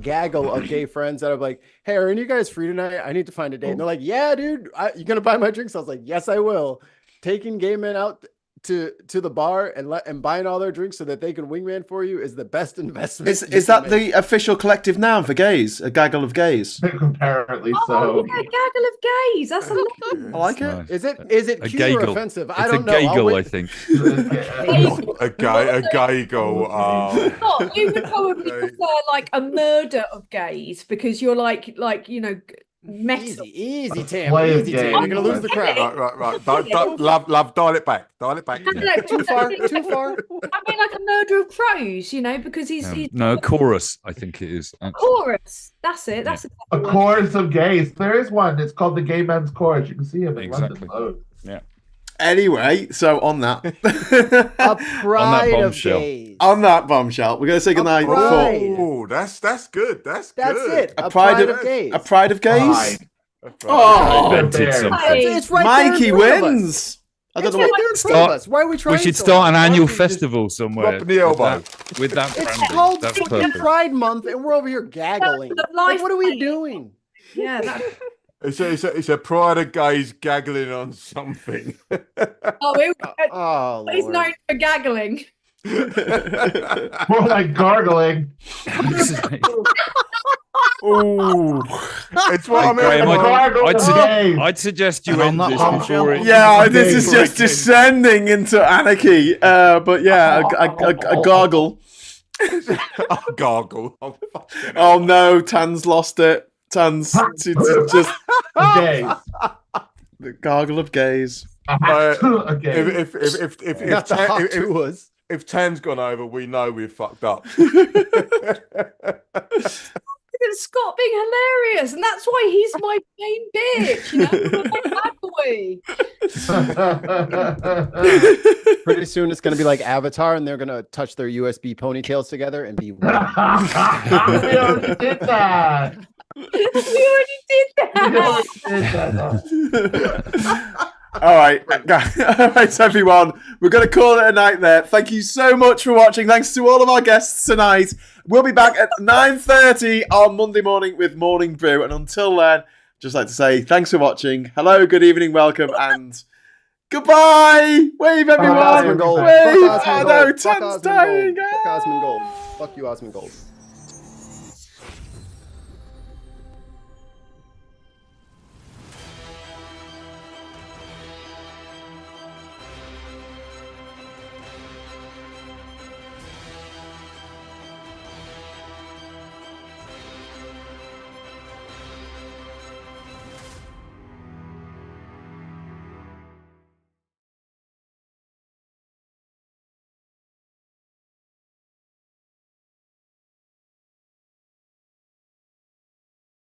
gaggle of gay friends that are like, "Hey, are any of you guys free tonight? I need to find a date." And they're like, "Yeah, dude, you gonna buy my drinks?" I was like, "Yes, I will." Taking gay men out to the bar and buying all their drinks so that they can wingman for you is the best investment. Is that the official collective noun for gays? A gaggle of gays. Apparently Oh, so. yeah, gaggle of gays. That's a lot. I like it. Nice. Is it A cute or gaggle. offensive? It's I don't a know. I'll gaggle, wait- I think. A gaggle. Oh, you would probably Okay. prefer like a murder of gays because you're like metal. Easy, Tam. Play of Easy, Tam. games. You're gonna lose the crowd. Right. Love, dial it back. Dial it back. Too far. Too far. I mean, like a murder of crows, because he's No, a chorus, I think it is. chorus. That's it. That's A chorus of gays. There is one. It's called the Gay Men's Chorus. You can see him in Exactly. London. Anyway, so on that. A pride of bombshell. gays. On that bombshell, we're going to say goodnight. pride. Oh, that's good. That's That's good. it. A pride of gays. A pride of gays? Pride. Oh, Invented Bear. something. It's right there in Mikey front of us. wins. I don't It's know right what. there in front of us. Why are we trying? We should so start an hard? Why annual don't we just- festival somewhere. Drop the elbow. With that It's branding. called That's fucking perfect. Pride Month, and we're over here gaggling. Like, what are we doing? yeah. It's a pride of gays gaggling on something. Oh, He's Lord. known for gaggling. More like gargling. Ooh. It's what I mean. Graham, Gargle of gays. I'd suggest you And on end that this bombshell- before it. Yeah, this is Before it just descending into anarchy. But yeah, a gargle. Gargle. Oh, fucking Oh no, Tan's lost it. Tan's it's just Gays. the gargle of gays. A gay. Got the hot to us. if Tan's gone over, we know we've fucked up. Look at Scott being hilarious, and that's why he's my main bitch. Bad boy. Pretty soon it's gonna be like Avatar, and they're gonna touch their USB ponytails together and be one. We already did that. We already did that. All right, all right, everyone. We're going to call it a night there. Thank you so much for watching. Thanks to all of our guests tonight. We'll be back at 9:30 on Monday morning with Morning Brew. And until then, just like to say thanks for watching. Hello, good evening, welcome, and goodbye. Wave, everyone. Osmond Gold. Wave. Fuck Oh Osmond no, Gold. Fuck Tan's Osmond dying. Gold. Fuck Osmond Gold. Fuck you, Osmond Gold.